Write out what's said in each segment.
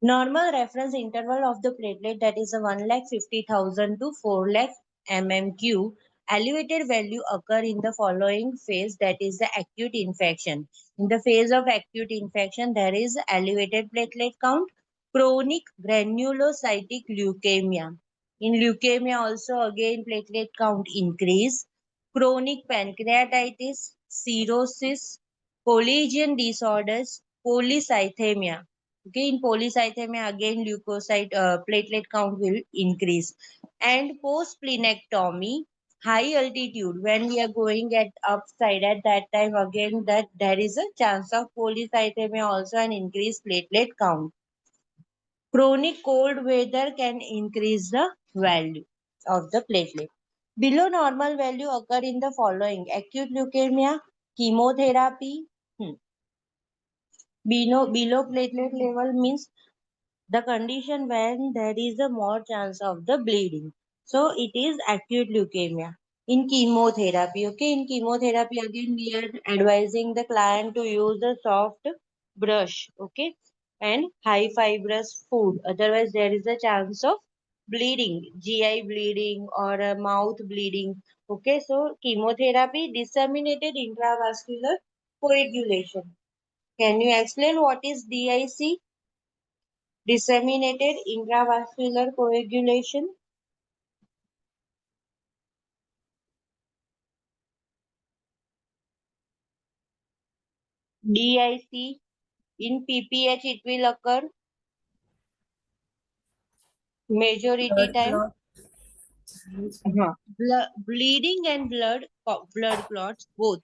Normal reference interval of the platelet, that is a 1,50,000 to 4 lakh mmQ. Elevated value occur in the following phase, that is the acute infection. In the phase of acute infection, there is elevated platelet count, chronic granulocytic leukemia. In leukemia also again platelet count increase, chronic pancreatitis, cirrhosis, collagen disorders, polycythemia. Okay, in polycythemia again leukocyte platelet count will increase, and post splenectomy, high altitude, when we are going at upside, at that time again that there is a chance of polycythemia also and increased platelet count. Chronic cold weather can increase the value of the platelet. Below normal value occur in the following: acute leukemia, chemotherapy. Below platelet level means the condition when there is a more chance of the bleeding. So it is acute leukemia. In chemotherapy, okay, in chemotherapy again we are advising the client to use a soft brush, okay, and high fibrous food. Otherwise there is a chance of bleeding, GI bleeding or mouth bleeding. Okay, so chemotherapy, disseminated intravascular coagulation. Can you explain what is DIC? Disseminated intravascular coagulation. DIC. In PPH it will occur majority Blood time. clot. Bleeding and blood clots both.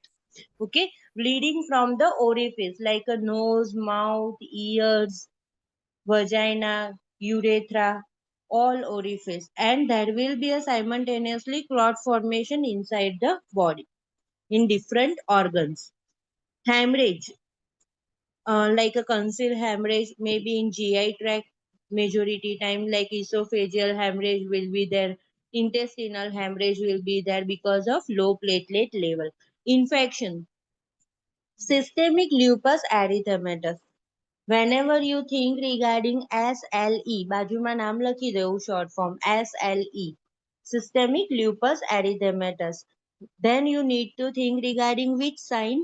Okay, bleeding from the orifice like a nose, mouth, ears, vagina, urethra, all orifice, and there will be a simultaneously clot formation inside the body in different organs. Hemorrhage, like a concealed hemorrhage, maybe in GI tract, majority time, like esophageal hemorrhage will be there, intestinal hemorrhage will be there because of low platelet level. Infection, systemic lupus erythematosus. Whenever you think regarding SLE, બાજુમાં નામ લખી દેવું short form SLE, systemic lupus erythematosus. Then you need to think regarding which sign?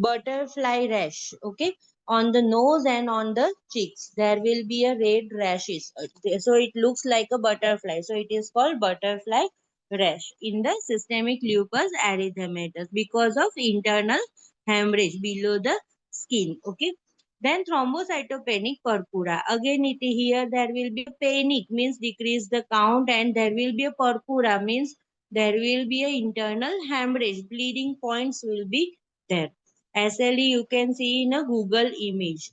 Butterfly rash, okay, on the nose and on the cheeks there will be a red rashes. So it looks like a butterfly, so it is called butterfly rash in the systemic lupus erythematosus because of internal hemorrhage below the skin. Okay, then thrombocytopenic purpura, again it here there will be a panic means decrease the count, and there will be a purpura means there will be a internal hemorrhage, bleeding points will be there. SLE you can see in a Google image.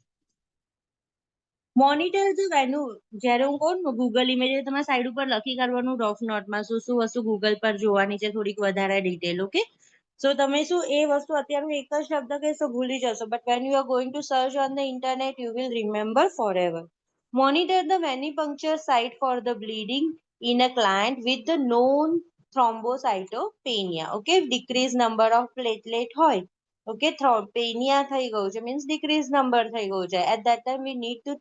Monitor the venue, જ્યારે હું કહું ને Google image તમારે side ઉપર લખી કાઢવાનું rough નોટમાં શું શું વસ્તુ ગૂગલ પર જોવાની છે થોડીક વધારે ડિટેલ. ઓકે, સો તમે શું એ વસ્તુ અત્યારનું એક જ શબ્દ કહેશો ભૂલી જશો, but when you are going to search on the internet you will remember forever. Monitor the venipuncture site for the bleeding in a client with the known thrombocytopenia. Okay, decrease number of platelet હોય, okay, penia થઈ ગયું છે means decrease number થઈ ગયું છે, at that time we need to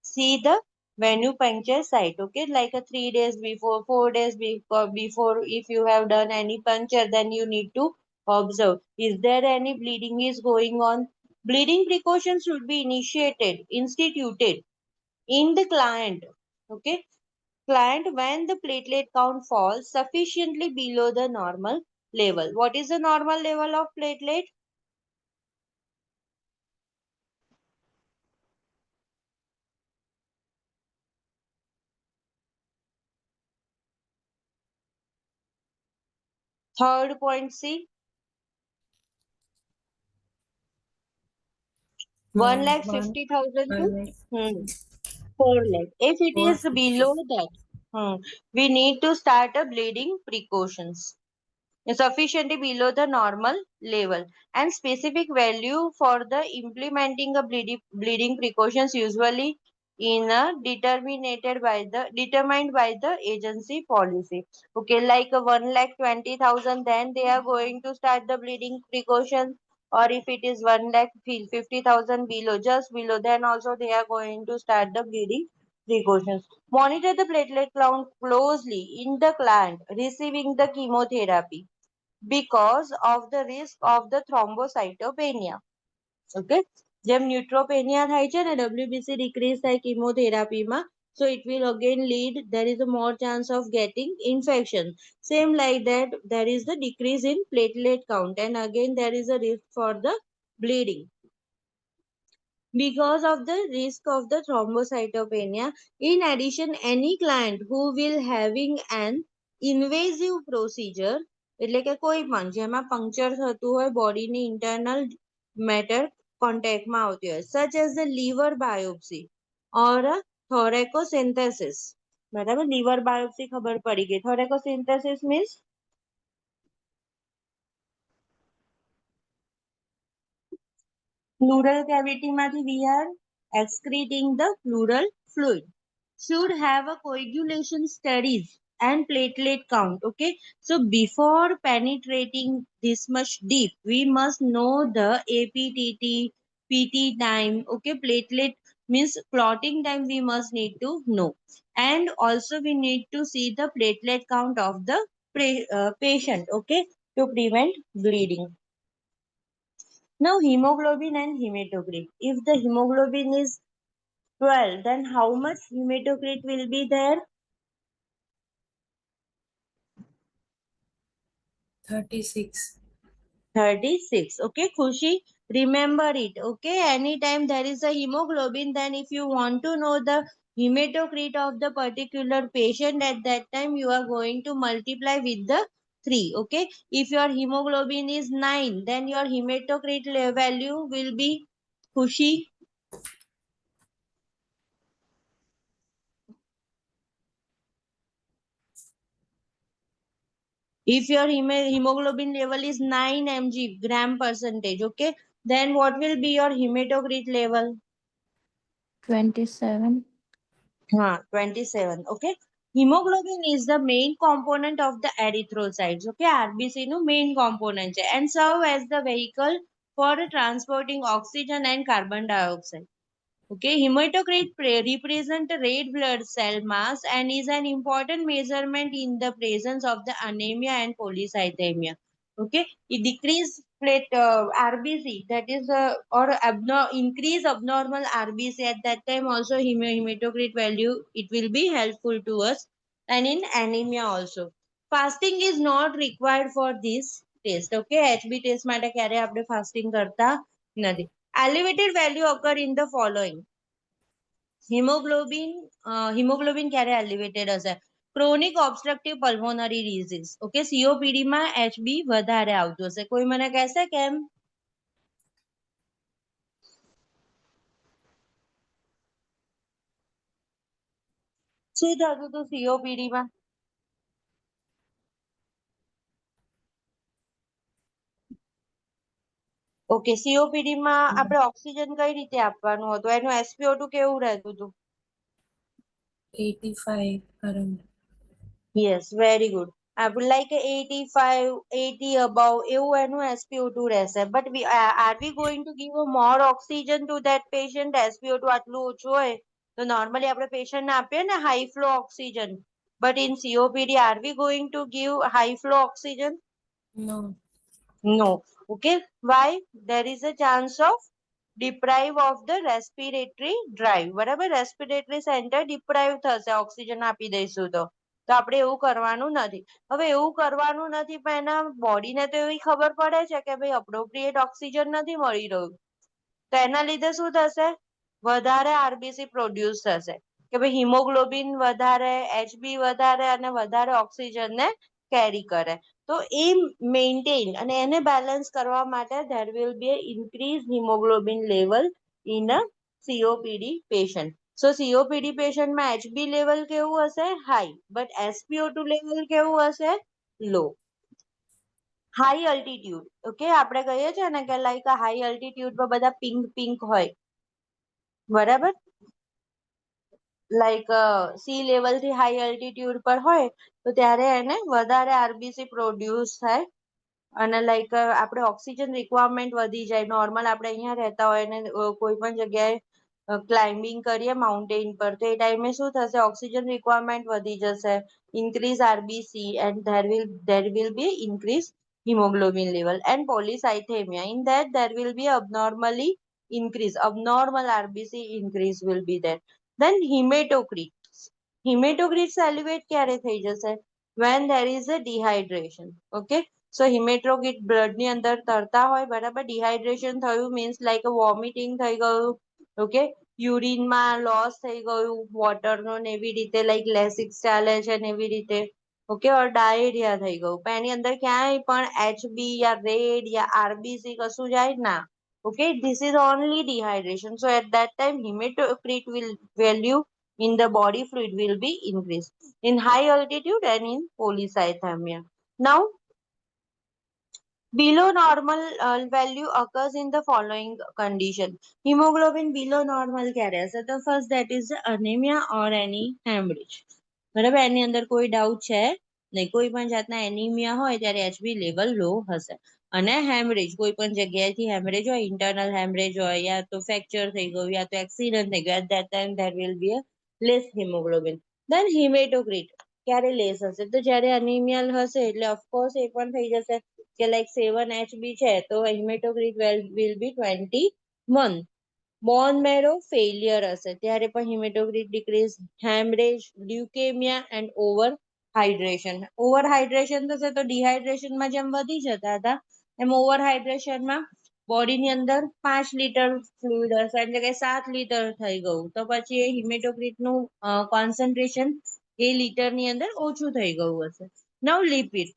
see the venipuncture site. Okay, like a 3 days before, 4 days before, if you have done any puncture, then you need to observe is there any bleeding is going on. Bleeding precautions should be instituted in the client. Okay, client when the platelet count falls sufficiently below the normal level. What is the normal level of platelet? 3rd point C. 1,50,000 to 1 4 lakh. If it is 450. below that, we need to start a bleeding precautions. Sufficiently below the normal level, and specific value for the implementing a bleeding precautions usually in a determined by the agency policy. Okay, like a 1,20,000, then they are going to start the bleeding precautions. or if it is 1,50,000 below, just below, then also they are going to start the bleeding precautions. Monitor the platelet count closely in the client receiving the chemotherapy because of the risk of the thrombocytopenia. Okay, જેમ ન્યુટ્રોપેનિયા થાય છે ને, WBC decrease થાય chemotherapy માં, so it will again lead, there is a more chance of getting infection. Same like that, there is the decrease in platelet count and again there is a risk for the bleeding because of the risk of the thrombocytopenia. In addition, any client who will having an invasive procedure, એટલે કે કોઈ પણ જેમાં puncture થતું હોય બોડીની internal matter કોન્ટેક્ટમાં આવતી હોય, such as the liver biopsy or a thoracocentesis. બરાબર, liver biopsy ખબર પડી ગઈ. Thoracocentesis means pleural cavity માંથી we are excreting the pleural fluid. Should have a coagulation studies and platelet count. Okay, so before penetrating this much deep, we must know the APTT, PT time. Okay, platelet means clotting time we must need to know, and also we need to see the platelet count of the patient. Okay, to prevent bleeding. Now hemoglobin and hematocrit. If the hemoglobin is 12, then how much hematocrit will be there? 36. 36. Okay, Khushi, remember it. Okay, anytime there is a hemoglobin, then if you want to know the hematocrit of the particular patient, at that time you are going to multiply with the 3. Okay, if your hemoglobin is 9, then your hematocrit value will be, Khushi, if your hemoglobin level is 9 mg gram percentage, okay, then what will be your hematocrit level? 27. 27. Okay. Hemoglobin is the main component of the erythrocytes. Okay, RBC no main component છે, and serve as the vehicle for transporting oxygen and carbon dioxide. Okay, hematocrit represent red blood cell mass and is an important measurement in the presence of the anemia and polycythemia. Okay, it decrease RBC, that is or increase abnormal RBC, at that time also hematocrit value it will be helpful to us, and in anemia also. Fasting is not required for this test. Okay, HB test માટે ક્યારે આપણે fasting કરતા નથી. Elevated value occur in the following. hemoglobin ક્યારે elevated હશે? Chronic obstructive pulmonary disease. Okay, COPD માં HB વધારે આવતું હશે. કોઈ મને કહેશે કેમ? શું થતું હતું COPD માં? ઓકે, COPD માં આપણે ઓક્સિજન કઈ રીતે આપવાનું હતું? એનું SpO2 કેવું રહેતું હતું? 85 around. Yes, very good. Like 85, 80 above, એવું એનું SpO2 રહેશે. But are we going to give a more oxygen to that patient? SpO2 આટલું ઓછું હોય તો normally આપણે patient ને આપીએ ને high flow oxygen. But in COPD, are we going to give high flow oxygen? No. No. Okay. Why? There is a chance of deprive of the respiratory drive. બરાબર, respiratory center deprive થશે oxygen આપી દઈશું તો આપણે એવું કરવાનું નથી. હવે એવું કરવાનું નથી, પણ એના બોડીને તો એવી ખબર પડે છે કે ભાઈ અપ્રોપ્રિએટ ઓક્સિજન નથી મળી રહ્યું, તો એના લીધે શું થશે? વધારે આરબીસી પ્રોડ્યુસ થશે કે ભાઈ હિમોગ્લોબિન વધારે, એચબી વધારે અને વધારે ઓક્સિજનને કેરી કરે. તો એ મેન્ટેન અને એને બેલેન્સ કરવા માટે there will be a increased hemoglobin level in a COPD patient. So COPD patient માં HB level કેવું હશે? High, but SpO2 level કેવું હશે? Low. High altitude. Okay, આપણે કહીએ છીએ ને કે લાઈક હાઈ altitude પર બધા પિંક પિંક હોય, બરાબર, લાઈક સી લેવલ થી હાઈ altitude પર હોય તો ત્યારે એને વધારે આરબીસી પ્રોડ્યુસ થાય અને લાઈક આપણે ઓક્સિજન રિક્વાયરમેન્ટ વધી જાય. નોર્મલ આપણે અહીંયા રહેતા હોય અને કોઈ પણ જગ્યાએ ક્લાઇમ્બિંગ કરીએ માઉન્ટેન પર, તો એ ટાઈમે શું થશે, ઓક્સિજન રિક્વાયરમેન્ટ વધી જશે, increase RBC, and there will be increase hemoglobin level and polycythemia. In that there will be abnormal RBC increase will be there. Then hematocrit. Hematocrit salivate ક્યારે થઈ જશે? When there is a dehydration. Okay. So hematocrit blood ની અંદર તરતા હોય, બરાબર, dehydration થયું means like a vomiting થઈ ગયું. Okay. યુરિનમાં લોસ થઈ ગયું વોટરનો ને એવી રીતે, લાઈક લેસિક્સ ચાલે છે ને એવી રીતે. ઓકે. ઓર ડાયેરિયા થઈ ગયું, પણ એની અંદર ક્યાંય પણ HB યા રેડ યા RBC કશું જાય ના. Okay. This is only dehydration. So at that time hematocrit will value in the body fluid will be increased in high altitude and in polycythemia. Now, below normal value occurs in the following condition. Hemoglobin below normal ક્યારે હશે? તો first that is the anemia or any hemorrhage. બરાબર, એની અંદર કોઈ doubt છે નહીં. કોઈ પણ જાતના એનિમિયા હોય ત્યારે HB લેવલ લો હશે. અને હેમરેજ, કોઈ પણ જગ્યાએથી હેમરેજ હોય, ઇન્ટરનલ હેમરેજ હોય, યા તો ફ્રેક્ચર થઈ ગયું, યા તો એક્સિડન્ટ થઈ ગયું, at that time there will be a less hemoglobin. Then hematocrit ક્યારે લેસ હશે? તો જ્યારે અનિમિયા હશે એટલે ઓફકોર્સ એ પણ થઈ જશે કે લાઈક 7 HB છે તો hematocrit will be 21. Bone marrow failure હશે ત્યારે પણ hematocrit decrease, haemorrhage, leukaemia and overhydration. Overhydration થશે તો ડિહાઇડ્રેશનમાં જેમ વધી જતા હતા એમ ઓવર હાઇડ્રેશનમાં બોડીની અંદર 5 લિટર ફ્લુઇડ હશે એટલે કે 7 લિટર થઈ ગયું, તો પછી એ હિમેટોક્રિટનું કોન્સન્ટ્રેશન એ લિટરની અંદર ઓછું થઈ ગયું હશે. નાઉ lipid.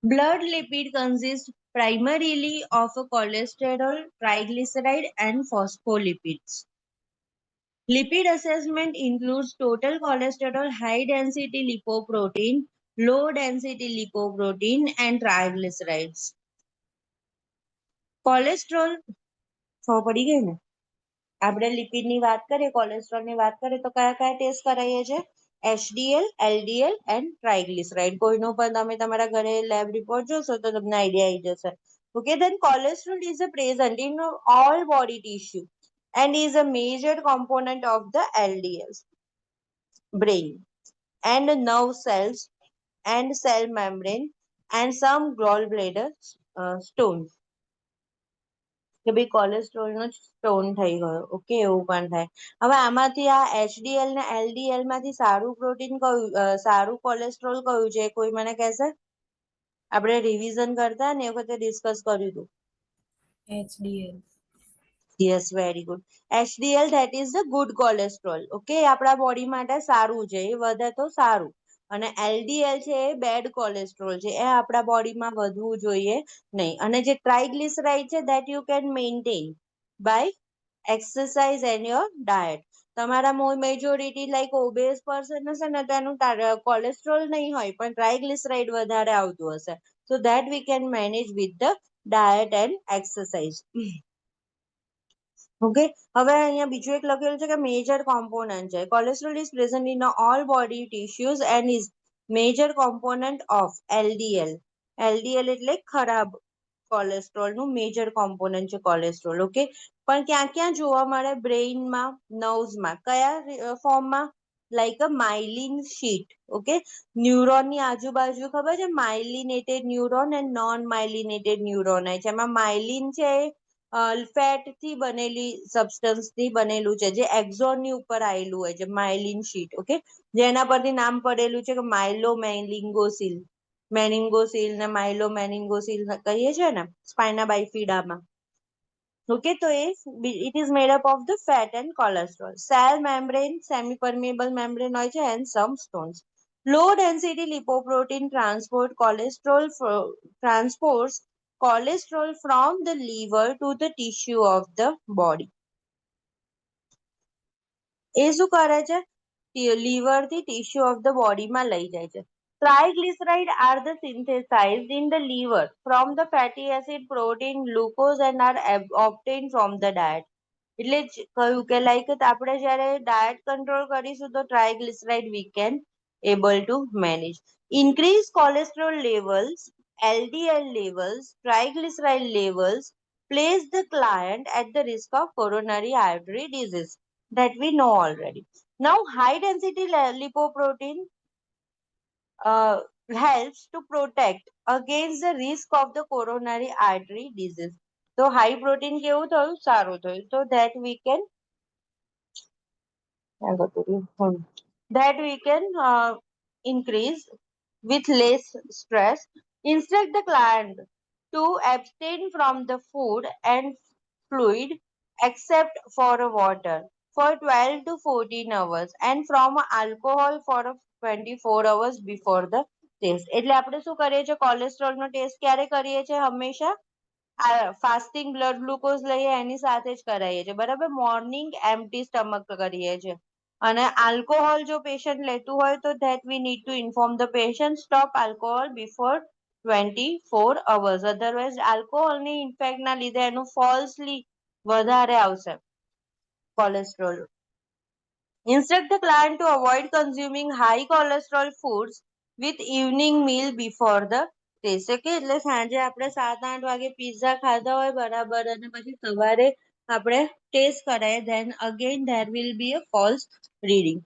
Blood lipid consists primarily of a cholesterol, triglyceride, and phospholipids. Lipid assessment includes total cholesterol, high density lipoprotein, low density lipoprotein, and triglycerides. Cholesterol, ખબર પડી ગઈ ને? આપણે લિપિડની વાત કરીએ, કોલેસ્ટ્રોલની વાત કરીએ તો કયા કયા ટેસ્ટ કરાવીએ છીએ? HDL, LDL and triglyceride. કોઈનો પણ તમે તમારા ઘરે લેબ રિપોર્ટ જોશો તો તમને આઈડિયા આવી જશે. Okay, then cholesterol is a present in all body tissue and is a major component of the LDLs, brain and nerve cells and cell membrane and some gallbladder stones. કે ભાઈ કોલેસ્ટ્રોલનો stone થઈ ગયો. Okay, એવું પણ થાય. હવે આમાંથી આ HDL ને LDL માંથી સારું પ્રોટીન કયું, સારું કોલેસ્ટ્રોલ કયું છે? કોઈ મને કહેશે? આપણે રિવિઝન કરતા ને એ વખતે ડિસ્કસ કર્યું હતું. HDL. Yes, very good. HDL, that is the good cholesterol. Okay, આપણા બોડી માટે સારું છે, એ વધે તો સારું. અને LDL છે એ બેડ કોલેસ્ટ્રોલ છે, એ આપણા બોડીમાં વધવું જોઈએ નહીં. અને જે ટ્રાઇગ્લિસરાઇડ છે that you can maintain by exercise and your diet. તમારા મેજોરિટી લાઈક ઓબેસ પર્સન હશે ને તો એનું કોલેસ્ટ્રોલ નહીં હોય પણ ટ્રાઇગ્લિસરાઇડ વધારે આવતું હશે. So that we can manage with the diet and exercise. Okay, હવે અહીંયા બીજું એક લખેલું છે કે મેજર કોમ્પોનન્ટ છે. Cholesterol is present in all body tissues and is major component of LDL. LDL એટલે ખરાબ કોલેસ્ટ્રોલનું મેજર કોમ્પોનન્ટ છે કોલેસ્ટ્રોલ. ઓકે, પણ ક્યાં ક્યાં જોવા મળે? બ્રેઇનમાં, નર્વ્સમાં. કયા ફોર્મમાં? Like a myelin sheath. Okay, ન્યુરોનની આજુબાજુ ખબર છે myelinated neuron and non myelinated neuron હોય છે. એમાં માઇલિન છે ફેટ થી બનેલી સબસ્ટન્સ થી બનેલું છે જે એક્ઝોનની ઉપર આવેલું હોય છે, માઇલિન શીટ. ઓકે, જેના પરથી નામ પડેલું છે કે માઇલો મેનિંગોસિલ. મેનિંગોસિલ ને માઇલો મેનિંગોસિલ કહીએ છીએ ને સ્પાઇના બાઇફિડામાં. ઓકે, તો it is made up of the fat and cholesterol. Cell membrane, semi-permeable membrane હોય છે and some stones. Low density lipoprotein transports cholesterol from the liver to the tissue of the body. એ શું કરે છે? liver થી tissue of the body માં લઈ જાય છે. Triglycerides are the synthesized in the liver from the fatty acid, protein, glucose and are obtained from the diet. એટલે જ કહ્યું કે લાઈક આપણે જ્યારે ડાયટ કંટ્રોલ કરીશું તો triglyceride we can able to manage. Increase cholesterol levels LDL levels, triglyceride levels place the client at the risk of coronary artery disease. That we know already. Now, high density lipoprotein uh, helps to protect against the risk of the coronary artery disease. So, high protein કેવું થયું? સારું થયું. So that we can that we can increase with less stress. Instruct the client to abstain from the food and fluid except for water for 12 to 14 hours and from alcohol for 24 hours before the test. એટલે આપણે શું કરીએ છીએ? કોલેસ્ટ્રોલનો test ક્યારે કરીએ છીએ? હંમેશા fasting blood glucose લઈએ એની સાથે જ કરાવીએ છીએ, બરાબર? મોર્નિંગ એમ્પ્ટી સ્ટમક કરીએ છીએ. અને આલ્કોહોલ જો પેશન્ટ લેતું હોય તો that we need to inform the patient stop alcohol before 24 hours. Otherwise આલ્કોહોલની ઇન્ફેક્ટના લીધે એનું ફોલ્સલી વધારે આવશે cholesterol. Instruct the client to avoid consuming high cholesterol foods with evening meal before the test. Okay, એટલે સાંજે આપણે 7-8 વાગે પિઝા ખાધા હોય બરાબર અને પછી સવારે આપણે ટેસ્ટ કરાય, then again there will be a false reading.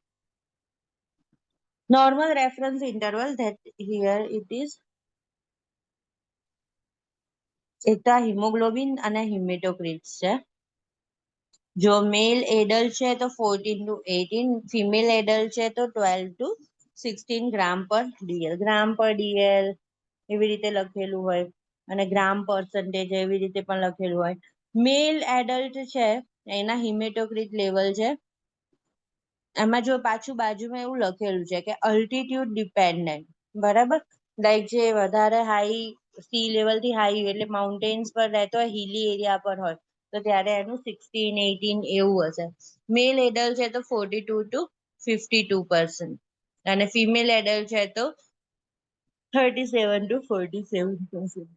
Normal reference interval, that here it is. એક તો હિમોગ્લોબિન અને હિમેટોક્રિટ્સ છે. જો મેલ એડલ્ટ છે તો 14 to 18, ફિમેલ એડલ્ટ છે તો 12 to 16 ગ્રામ પર ડીએલ. ગ્રામ પર ડીએલ એવી રીતે લખેલું હોય અને ગ્રામ પર્સન્ટેજ એવી રીતે પણ લખેલું હોય. મેલ એડલ્ટ છે એના હિમેટોક્રિટ લેવલ છે, એમાં જો પાછું બાજુમાં એવું લખેલું છે કે અલ્ટિટ્યુડ ડિપેન્ડન્ટ, બરાબર? લાઈક જે વધારે હાઈ સી લેવલ થી હાઈ એટલે માઉન્ટેન્સ પર રહેતો હોય, હિલી એરિયા પર હોય તો ત્યારે એનું 16, 18 એવું હશે. મેલ એડલ્ટ છે તો 42 to 52% અને ફિમેલ એડલ્ટ છે તો 37 to 47%.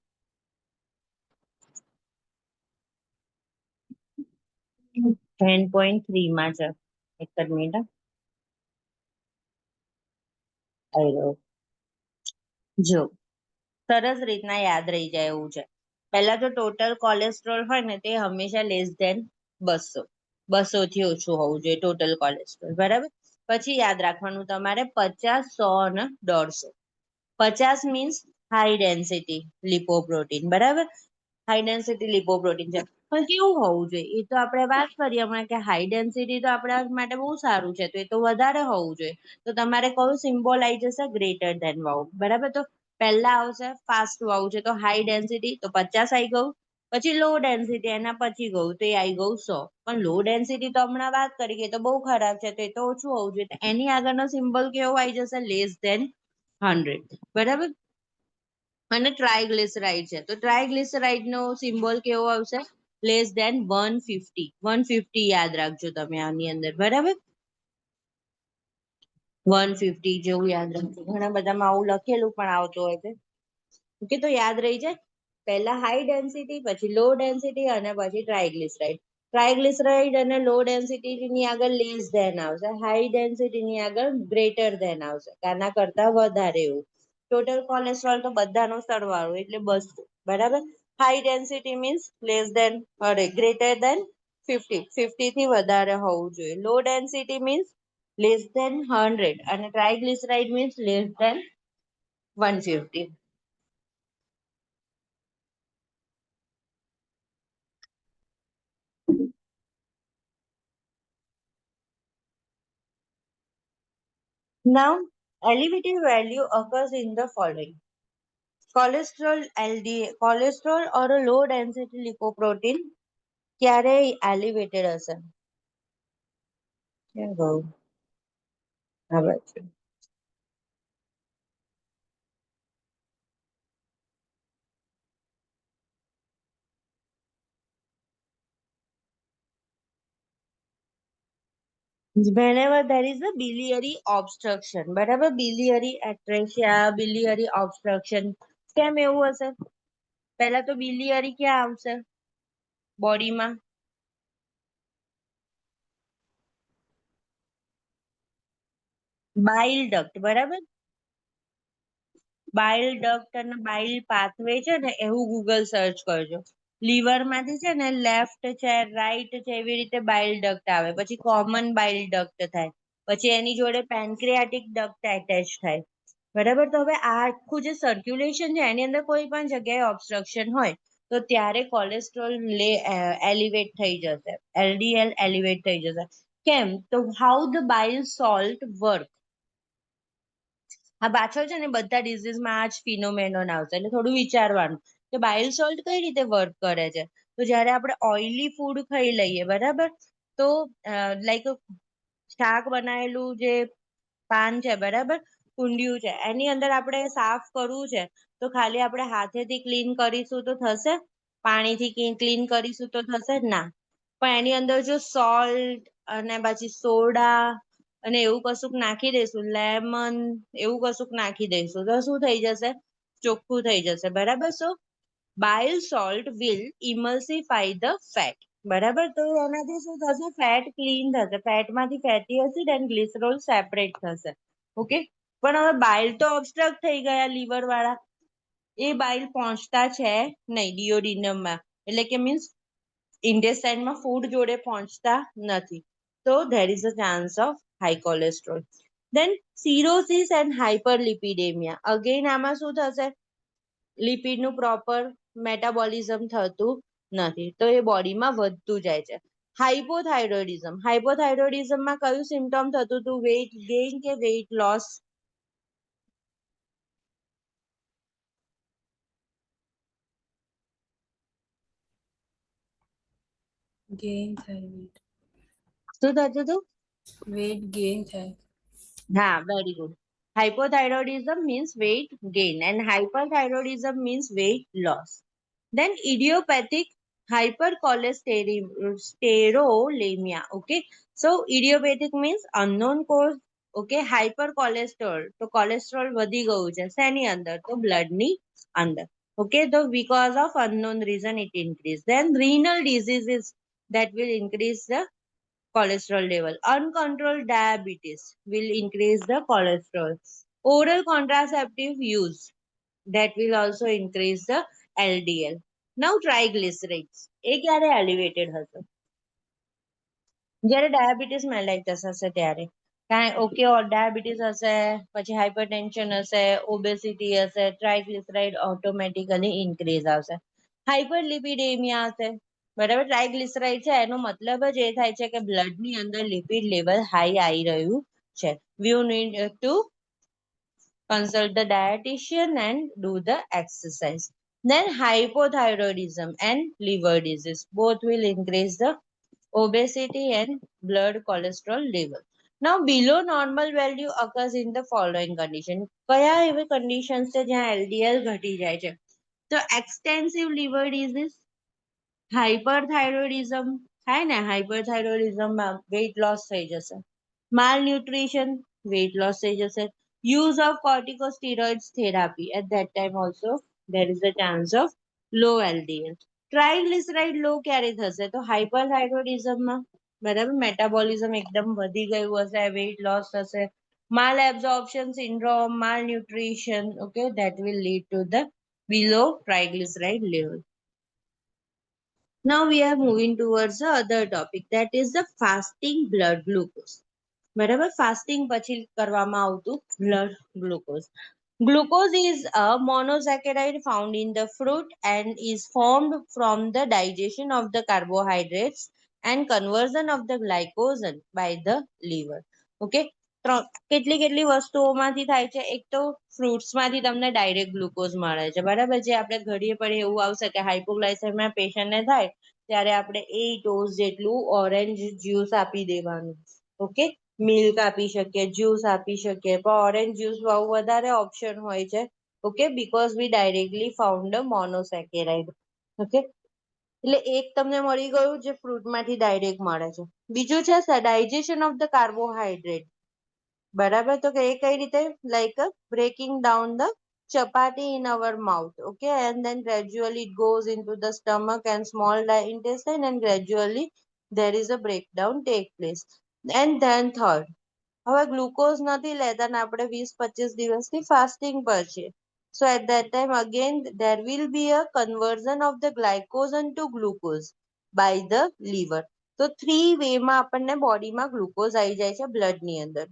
10.3 માં છે. એક જ મિનિટ. જો સરસ રીતના યાદ રહી જાય એવું છે. પહેલા તો ટોટલ કોલેસ્ટ્રોલ હોય ને તે હંમેશા લેસ ધેન 200, 200 થી ઓછું હોવું જોઈએ ટોટલ કોલેસ્ટ્રોલ, બરાબર? પછી યાદ રાખવાનું તમારે 50, 100 અને 150. 50 મીન્સ હાઈ ડેન્સિટી લિપોપ્રોટીન, બરાબર? હાઈ ડેન્સિટી લિપોપ્રોટીન છે. પણ કેવું હોવું જોઈએ એ તો આપણે વાત કરીએ હમણાં કે હાઈ ડેન્સિટી તો આપણા માટે બહુ સારું છે, તો એ તો વધારે હોવું જોઈએ. તો તમારે કયું સિમ્બોલ આવી જશે? ગ્રેટર ધેન વાળું, બરાબર? તો પહેલા આવશે ફાસ્ટ વાળું છે તો હાઈ ડેન્સિટી, તો 50 આવી ગયું. પછી લો ડેન્સિટી એના પછી ગયું તો એ આવી ગયું 100. પણ લો ડેન્સિટી તો હમણાં વાત કરી કે તો બહુ ખરાબ છે, તો એ તો ઓછું હોવું જોઈએ. એની આગળનો સિમ્બોલ કેવો આવી જશે? લેસ ધેન 100, બરાબર? અને ટ્રાયગ્લિસરાઇડ છે તો ટ્રાયગ્લિસરાઇડ નો સિમ્બોલ કેવો આવશે? Less than 150. 150 યાદ રાખજો તમે આની અંદર, બરાબર? 150 જેવું યાદ રાખજો. ઘણા બધામાં આવું લખેલું પણ આવતું હોય છે. ઓકે, તો યાદ રહી જાય. પહેલા હાઈ ડેન્સિટી, પછી લો ડેન્સિટી અને પછી ટ્રાયગ્લિસરાઇડ. ટ્રાયગ્લિસરાઇડ અને લો ડેન્સિટી ની આગળ લેસ ધેન આવશે, હાઈ ડેન્સિટી ની આગળ ગ્રેટર ધેન આવશે, આના કરતા વધારે એવું. ટોટલ કોલેસ્ટ્રોલ તો બધાનો સરવાળો એટલે 200, બરાબર? High density means less than or greater than 50, 50 થી વધારે હોવું જોઈએ. Low density means less than 100 અને triglyceride means less than 150. Now, elevated value occurs in the following: cholesterol LDL, cholesterol or a low density lipoprotein ક્યારે elevated હશે? ક્યાં ગયું? આ બાજુ. Whenever there is a biliary obstruction, બરાબર? biliary atresia, biliary obstruction. કેમ એવું હશે? પહેલા તો biliary ક્યાં આવશે બોડીમાં? બાઇલ ડક્ટ, બરાબર? બાઇલ ડક્ટ અને બાઇલ પાથવે છે ને એવું ગૂગલ સર્ચ કરજો. લીવર માંથી છે ને લેફ્ટ છે, રાઈટ છે, એવી રીતે બાઇલ ડક્ટ આવે. પછી કોમન બાઇલ ડક્ટ થાય. પછી એની જોડે પેન્ક્રિયાટિક ડક્ટ એટેચ થાય. બરાબર. તો હવે આ આખું જે સર્ક્યુલેશન છે એની અંદર કોઈ પણ જગ્યાએ ઓબ્સ્ટ્રક્શન હોય તો ત્યારે કોલેસ્ટ્રોલ એલિવેટ થઈ જશે, એલડીએલ એલિવેટ થઈ જશે. કેમ? તો હાઉ ધ બાઇલ સોલ્ટ વર્ક. આ પાછળ છે ને બધા ડિઝીઝમાં આ જ ફિનોમેનોન આવશે, એટલે થોડું વિચારવાનું કે બાઇલ સોલ્ટ કઈ રીતે વર્ક કરે છે. તો જ્યારે આપણે ઓઇલી ફૂડ ખાઈ લઈએ, બરાબર, તો લાઈક શાક બનાવેલું જે પાન છે, બરાબર, કુંડિયું છે, એની અંદર આપણે સાફ કરવું છે તો ખાલી આપણે હાથેથી ક્લીન કરીશું તો થશે? પાણીથી ક્લીન કરીશું તો થશે? ના. પણ એની અંદર જો સોલ્ટ અને પછી સોડા અને એવું કશુંક નાખી દઈશું, લેમન એવું કશુંક નાખી દઈશું તો શું થઈ જશે? ચોખ્ખું થઈ જશે. બરાબર. So bile salt will emulsify the fat. બરાબર. તો એનાથી શું થશે? ફેટ ક્લીન થશે. ફેટમાંથી fatty acid and glycerol separate થશે. ઓકે. પણ હવે બાઇલ તો ઓબ્સ્ટ્રક્ટ થઈ ગયા લીવર વાળા, એ બાઇલ પહોંચતા છે નહીં ડિયોડિનમમાં, એટલે કે મીન્સ ઇન્ટેસ્ટાઇનમાં ફૂડ જોડે પહોંચતા નથી. તો there is a chance of high cholesterol. Then cirrhosis and hyperlipidaemia. Again આમાં શું થશે? લિપિડનું પ્રોપર મેટાબોલિઝમ થતું નથી, તો એ બોડીમાં વધતું જાય છે. હાઇપોથાઇરોઇડિઝમ. હાઇપોથાઇરોઇડિઝમમાં કયું સિમ્ટમ થતું હતું? વેઇટ ગેઇન કે વેઇટ લોસ? gain થાય weight. શું થતું હતું? weight gain થાય. હા, very good. Hypothyroidism means weight gain and hyperthyroidism means weight loss. Then idiopathic hypercholesterolemia. Okay. So idiopathic means unknown cause. Okay. Hypercholesterol. તો cholesterol વધી ગયું છે શેની અંદર? તો blood ની અંદર. Okay. So because of unknown reason it increase. Then renal diseases that will increase the cholesterol level. Uncontrolled diabetes will increase the cholesterol. Oral contraceptive use, that will also increase the LDL. Now triglycerides. એ ક્યારે elevated હશે? જ્યારે diabetes મેલાઇટસ હશે ત્યારે. Okay, diabetes હશે, પછી hypertension હશે, obesity હશે, triglyceride automatically increase આવશે. હાઇપરલિપિડેમિયા હશે. બરાબર. ટ્રાઇગ્લિસરાઇડ છે એનો મતલબ જ એ થાય છે કે બ્લડની અંદર લિપિડ લેવલ હાઈ આવી રહ્યું છે. We need to consult the dietitian and do the exercise. Then hypothyroidism and liver disease both will increase the obesity and blood cholesterol level. Now below normal value occurs in the following condition. કયા એવી conditions છે જ્યાં LDL ઘટી જાય છે? તો extensive liver disease, hyperthyroidism થાય ને, હાઇપરથાઇરોઇડિઝમમાં વેઇટ લોસ થઈ જશે. malnutrition, weight loss થઈ જશે. Use of corticosteroids therapy, at that time also there is a chance of low LDL. Triglyceride લો ક્યારે થશે? તો હાઇપરથાઇરોઇડિઝમમાં. બરાબર. મેટાબોલિઝમ એકદમ વધી ગયું હશે, વેઇટ લોસ થશે. માલ એબ્ઝોર્પ્શન સિન્ડ્રોમ, માલ nutrition, okay, that will lead to the below triglyceride level. Now we are moving towards the other topic, that is the fasting blood glucose. બરાબર. ફાસ્ટિંગ પછી કરવામાં આવતું blood glucose. Glucose is a monosaccharide found in the fruit and is formed from the digestion of the carbohydrates and conversion of the glycogen by the liver. Okay. કેટલી વસ્તુઓમાંથી થાય છે? એક તો ફ્રૂટ્સમાંથી તમને ડાયરેક્ટ ગ્લુકોઝ મળે છે. બરાબર. જે આપણે ઘડીએ પડીએ એવું આવશે કે હાઇપોગ્લાયસેમિયા પેશન્ટને થાય ત્યારે આપણે 8 ડોઝ જેટલું ઓરેન્જ જ્યુસ આપી દેવાનું. ઓકે. મિલ્ક આપી શકીએ, જ્યુસ આપી શકીએ, પણ ઓરેન્જ જ્યુસ બહુ વધારે ઓપ્શન હોય છે. Okay. Because we directly found a monosaccharide. Okay. એટલે એક તમને મળી ગયું જે ફ્રૂટમાંથી ડાયરેક્ટ મળે છે. બીજું છે ડાયજેશન ઓફ ધ કાર્બોહાઈડ્રેટ. બરાબર. તો કે એ કઈ રીતે? Like breaking down the chapati in our mouth. Okay. And then gradually it goes into the stomach and small intestine, and gradually there is a breakdown take place. And then third, હવે glucose નથી લેતા ને આપણે 20-25 દિવસથી fasting પર છે, So at that time again there will be a conversion of the glycogen to glucose by the liver. તો 3 way માં આપણને બોડીમાં ગ્લુકોઝ આવી જાય છે બ્લડની અંદર.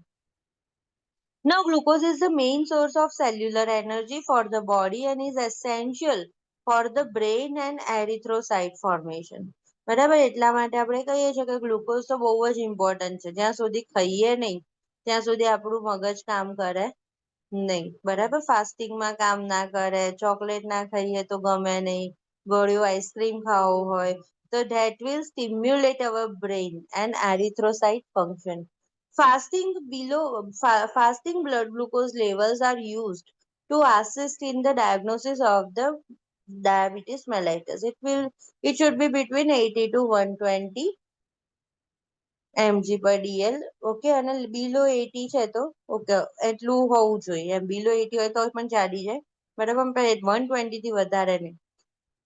Now, glucose is the main source of cellular energy for the body and is essential for the brain and erythrocyte formation. બરાબર, એટલા માટે આપણે કહીએ છીએ કે ગ્લુકોઝ તો બહુ જ ઇમ્પોર્ટન્ટ છે. જ્યાં સુધી ખાઈએ નહીં ત્યાં સુધી આપણું મગજ કામ કરે નહીં. બરાબર, ફાસ્ટિંગમાં કામ ના કરે, ચોકલેટ ના ખાઈએ તો ગમે નહીં, ગળ્યું આઈસ્ક્રીમ ખાવું હોય તો that will stimulate our brain and erythrocyte function. Fasting blood glucose levels are used to assist in the diagnosis of the diabetes mellitus. It should be between 80 to 120 mg per dl. Okay, અને બિલો 80 છે તો okay એટલું હોવું જોઈએ. બિલો 80 હોય તો પણ ચાલી જાય. બરાબર, પણ 120 થી વધારે નહીં.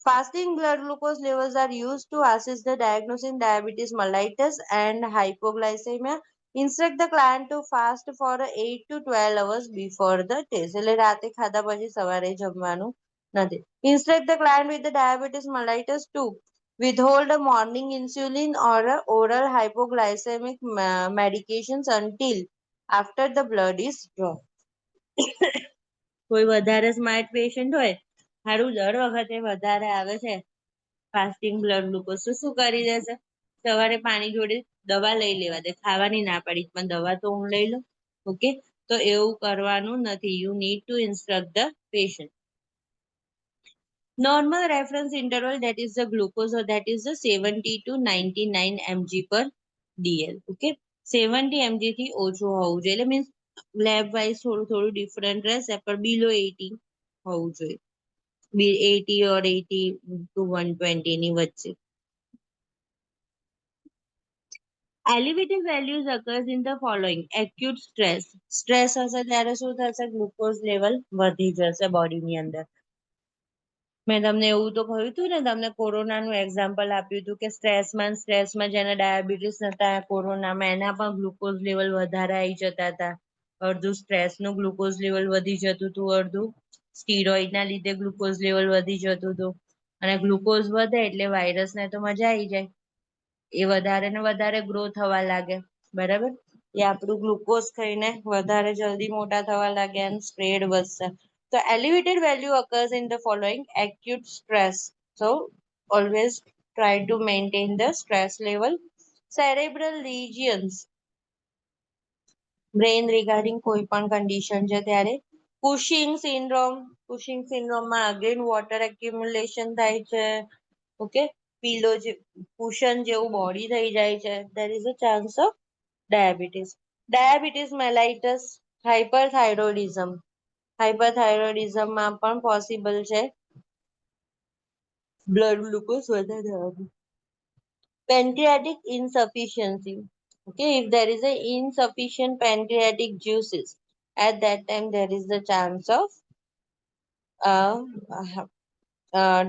Fasting blood glucose levels are used to assist the diagnosis in diabetes mellitus and hypoglycemia. Instruct the client to fast for 8 to 12 hours before the test. એટલે રાતે ખાધા પછી સવારે જમવાનું નથી. Instruct the client with the diabetes mellitus to withhold a morning insulin or a oral hypoglycemic medications until after the blood is drawn. કોઈ વધારે smart patient હોય, સારું દર વખતે વધારે આવે છે ફાસ્ટિંગ બ્લડ ગ્લુકોઝ, તો શું કરી દેશે? સવારે પાણી જોડે દવા લઈ લેવા દે. ખાવાની ના પાડી પણ દવા તો હું લઈ લઉં. ઓકે, તો એવું કરવાનું નથી. You need to instruct the patient. Normal reference interval, that is the glucose, or that is the 70 to 99 mg per dl. Okay, 70 mg થી ઓછું હોવું જોઈએ. એટલે મીન્સ લેબ વાઇઝ થોડું થોડું ડિફરન્ટ રહેશે, પણ બિલો 80 હોવું જોઈએ. 80 or 80 to 120 ની વચ્ચે. Elevated values occurs in the following: acute stress. Stress હશે ત્યારે શું થશે? ગ્લુકોઝ લેવલ વધી જશે બોડીની અંદર. મેં તમને એવું તો કહ્યું હતું ને, તમને કોરોનાનું એક્ઝામ્પલ આપ્યું હતું કે સ્ટ્રેસમાં જેને ડાયાબિટીસ નતા કોરોનામાં, એના પણ ગ્લુકોઝ લેવલ વધારે આવી જતા હતા. અડધું સ્ટ્રેસનું ગ્લુકોઝ લેવલ વધી જતું હતું, અડધું સ્ટીરોઇડના લીધે ગ્લુકોઝ લેવલ વધી જતું હતું. અને ગ્લુકોઝ વધે એટલે વાયરસને તો મજા આવી જાય, એ વધારે ને વધારે ગ્રો થવા લાગે. બરાબર, એ આપણું ગ્લુકોઝ ખાઈને વધારે જલ્દી મોટા થવા લાગે અને સ્પ્રેડ વધશે. So elevated value occurs in the following: acute stress. So always try to maintain the stress level. Cerebral regions, brain regarding કોઈ પણ condition છે ત્યારે. Cushing syndrome માં again water accumulation થાય છે. ઓકે, પીલો જે કુશન જેવું બોડી થઈ જાય છે. there is a chance of diabetes. Diabetes mellitus, hyperthyroidism. હાઇપરથાઇરોઇડિઝમમાં પણ પોસિબલ છે બ્લડ ગ્લુકોઝ વધારે આવવું. Pancreatic insufficiency. Okay, if there is a insufficient pancreatic juices, at that time there is the chance of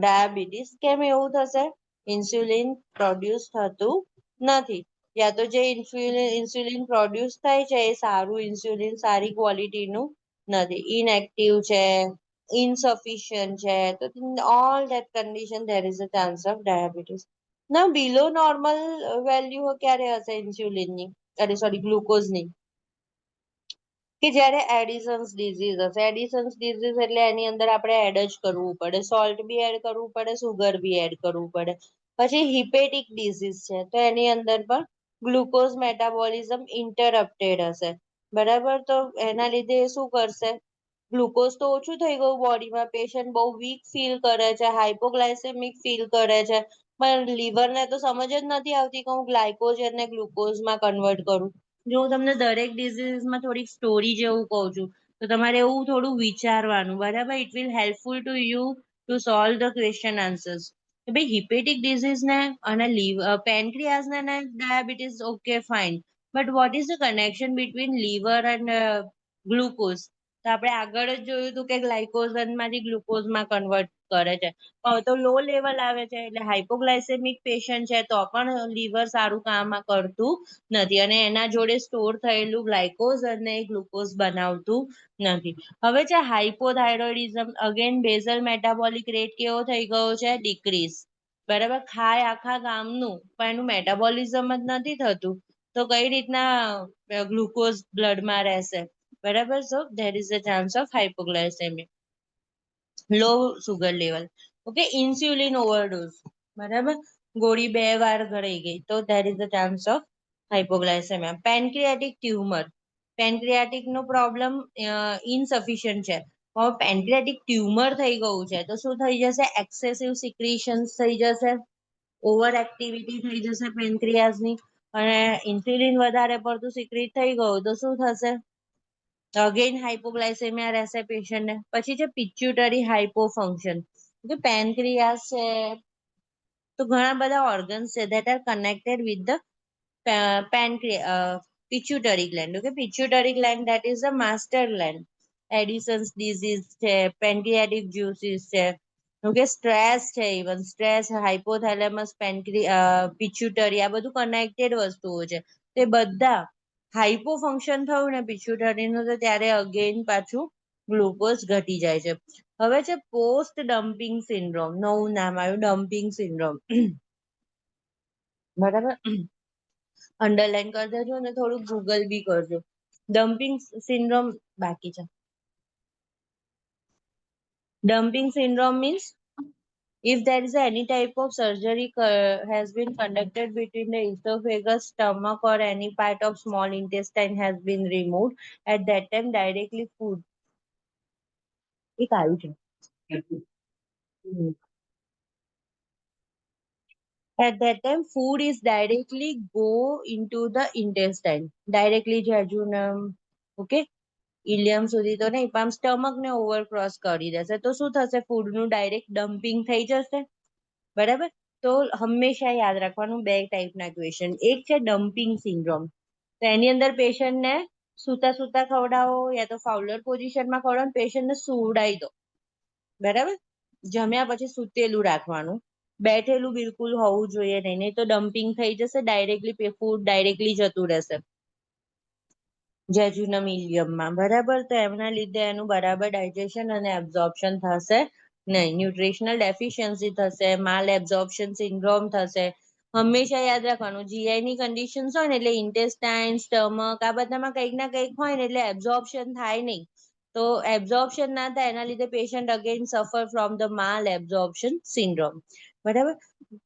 diabetes. કેમ એવું થશે? Insulin produce થતું નથી, યા તો જે ઇન્સ્યુલિન પ્રોડ્યુસ થાય છે એ સારું ઇન્સ્યુલિન, સારી ક્વોલિટીનું નથી, ઇનએક્ટિવ છે, insufficient છે. તો all that condition there is a chance of diabetes. Now below normal value ક્યારે હશે ઇન્સ્યુલિનની, સોરી ગ્લુકોઝની? કે જ્યારે એડિસન્સ ડિઝીઝ હશે. એડિસન્સ ડિઝીઝ એટલે એની અંદર આપણે એડ જ કરવું પડે, સોલ્ટ બી એડ કરવું પડે, સુગર બી એડ કરવું પડે. પછી હિપેટિક ડિઝીઝ છે તો એની અંદર પણ ગ્લુકોઝ મેટાબોલિઝમ ઇન્ટરપ્ટેડ હશે. બરાબર, તો એના લીધે શું કરશે? ગ્લુકોઝ તો ઓછું થઈ ગયું બોડીમાં, પેશન્ટ બહુ વીક ફીલ કરે છે, હાઇપોગ્લાયસેમિક ફીલ કરે છે, પણ લીવરને તો સમજ જ નથી આવતી કે હું ગ્લાયકોજનને ગ્લુકોઝમાં કન્વર્ટ કરું. જો હું તમને દરેક ડિઝીઝમાં થોડીક સ્ટોરી જેવું કહું છું તો તમારે એવું થોડું વિચારવાનું. બરાબર, it will helpful to you to solve the question answers. કે ભાઈ હિપેટિક ડિઝીઝને અને પેનક્રિયાસને diabetes, okay fine, but what is the connection between liver and glucose? તો આપણે આગળ જ જોયું હતું કે ગ્લાયકોઝનમાંથી ગ્લુકોઝમાં કન્વર્ટ કરે છે. તો લો લેવલ આવે છે એટલે હાઇપોગ્લાયસેમિક પેશન્ટ છે તો પણ લીવર સારું કામ કરતું નથી અને એના જોડે સ્ટોર થયેલું ગ્લાયકોઝ અને ગ્લુકોઝ બનાવતું નથી. હવે છે હાઇપોથાઇરોઇડિઝમ, અગેન બેઝલ મેટાબોલિક રેટ કેવો થઈ ગયો છે? ડિક્રીઝ. બરાબર, ખાય આખા ગામનું પણ એનું મેટાબોલિઝમ જ નથી થતું તો કઈ રીતના ગ્લુકોઝ બ્લડમાં રહેશે? બરાબર, so there is a chance of hypoglycaemic. Low sugar level, okay, insulin overdose, બરાબર, ગોળી 2 વાર ગળાઈ ગઈ તો there is a chance of hypoglycaemia. Pancreatic tumour, pancreatic નો પ્રોબ્લેમ ઇનસફિશિયન્ટ છે. હવે પેન્ક્રિયાટિક ટ્યુમર થઈ ગયું છે તો શું થઈ જશે? એક્સેસિવ સિક્રીશન્સ થઈ જશે, ઓવર એક્ટિવિટી થઈ જશે પેન્ક્રિયાઝની અને ઇન્સ્યુલિન વધારે પડતું સિક્રીટ થઈ ગયું તો શું થશે? અગેન હાઇપોગ્લાયસેમિયા રહેશે પેશન્ટને. પછી છે પિચ્યુટરી હાઇપોફંક્શન. પેન્ક્રિયાસ છે તો ઘણા બધા ઓર્ગન્સ છે that are connected with the pituitary gland. Okay, pituitary gland that is the master gland. Addison's disease છે, pancreatic juices છે, ઓકે, સ્ટ્રેસ છે, ઇવન સ્ટ્રેસ, હાઇપોથેલેમસ, પિચ્યુટરી, આ બધું કનેક્ટેડ વસ્તુઓ છે. તે બધા હાઇપો ફંક્શન થયું ને પિચ્યુટરીનું તો ત્યારે અગેન પાછું ગ્લુકોઝ ઘટી જાય છે. હવે છે પોસ્ટ ડમ્પિંગ સિન્ડ્રોમ, નવું નામ આવ્યું, ડમ્પિંગ સિન્ડ્રોમ. બરાબર, અંડરલાઈન કરી દેજો અને થોડું ગૂગલ બી કરજો. ડમ્પિંગ સિન્ડ્રોમ બાકી છે. Dumping syndrome means if there is any type of surgery has been conducted between the esophagus, stomach or any part of small intestine has been removed, at that time directly food એક આવ્યું છે. At that time food is directly go into the intestine, directly jejunum, okay, ઇલિયમ સુધી તો નહીં પણ stomach ને ઓવરક્રોસ કરી દેશે તો શું થશે? ફૂડનું ડાયરેક્ટ ડમ્પિંગ થઈ જશે. બરાબર, તો હંમેશા યાદ રાખવાનું બે ટાઈપના ક્વેશ્ચન. એક છે ડમ્પિંગ સિન્ડ્રોમ, તો એની અંદર પેશન્ટને સૂતા સૂતા ખવડાવો યા તો ફાઉલર પોઝિશનમાં ખવડાવો, પેશન્ટને સુવડાવી દો. બરાબર, જમ્યા પછી સૂતેલું રાખવાનું, બેઠેલું બિલકુલ હોવું જોઈએ નહીં તો ડમ્પિંગ થઈ જશે, ડાયરેક્ટલી ફૂડ ડાયરેક્ટલી જતું રહેશે જેજુનમ ઇલિયમમાં. બરાબર, તો એમના લીધે એનું બરાબર ડાયજેશન અને એબ્ઝોર્પ્શન થશે નહીં, ન્યુટ્રિશનલ ડેફિશિયન્સી થશે, માલ એબ્ઝોર્પ્શન સિન્ડ્રોમ થશે. હંમેશા યાદ રાખવાનું GI ની કન્ડિશન્સ હોય ને એટલે ઇન્ટેસ્ટાઇન, સ્ટમક આ બધામાં કંઈક ના કંઈક હોય ને એટલે એબ્ઝોર્પ્શન થાય નહીં. તો એબ્ઝોર્પ્શન ના થાય એના લીધે પેશન્ટ અગેન સફર ફ્રોમ ધ માલ એબ્ઝોર્પ્શન સિન્ડ્રોમ. બરાબર,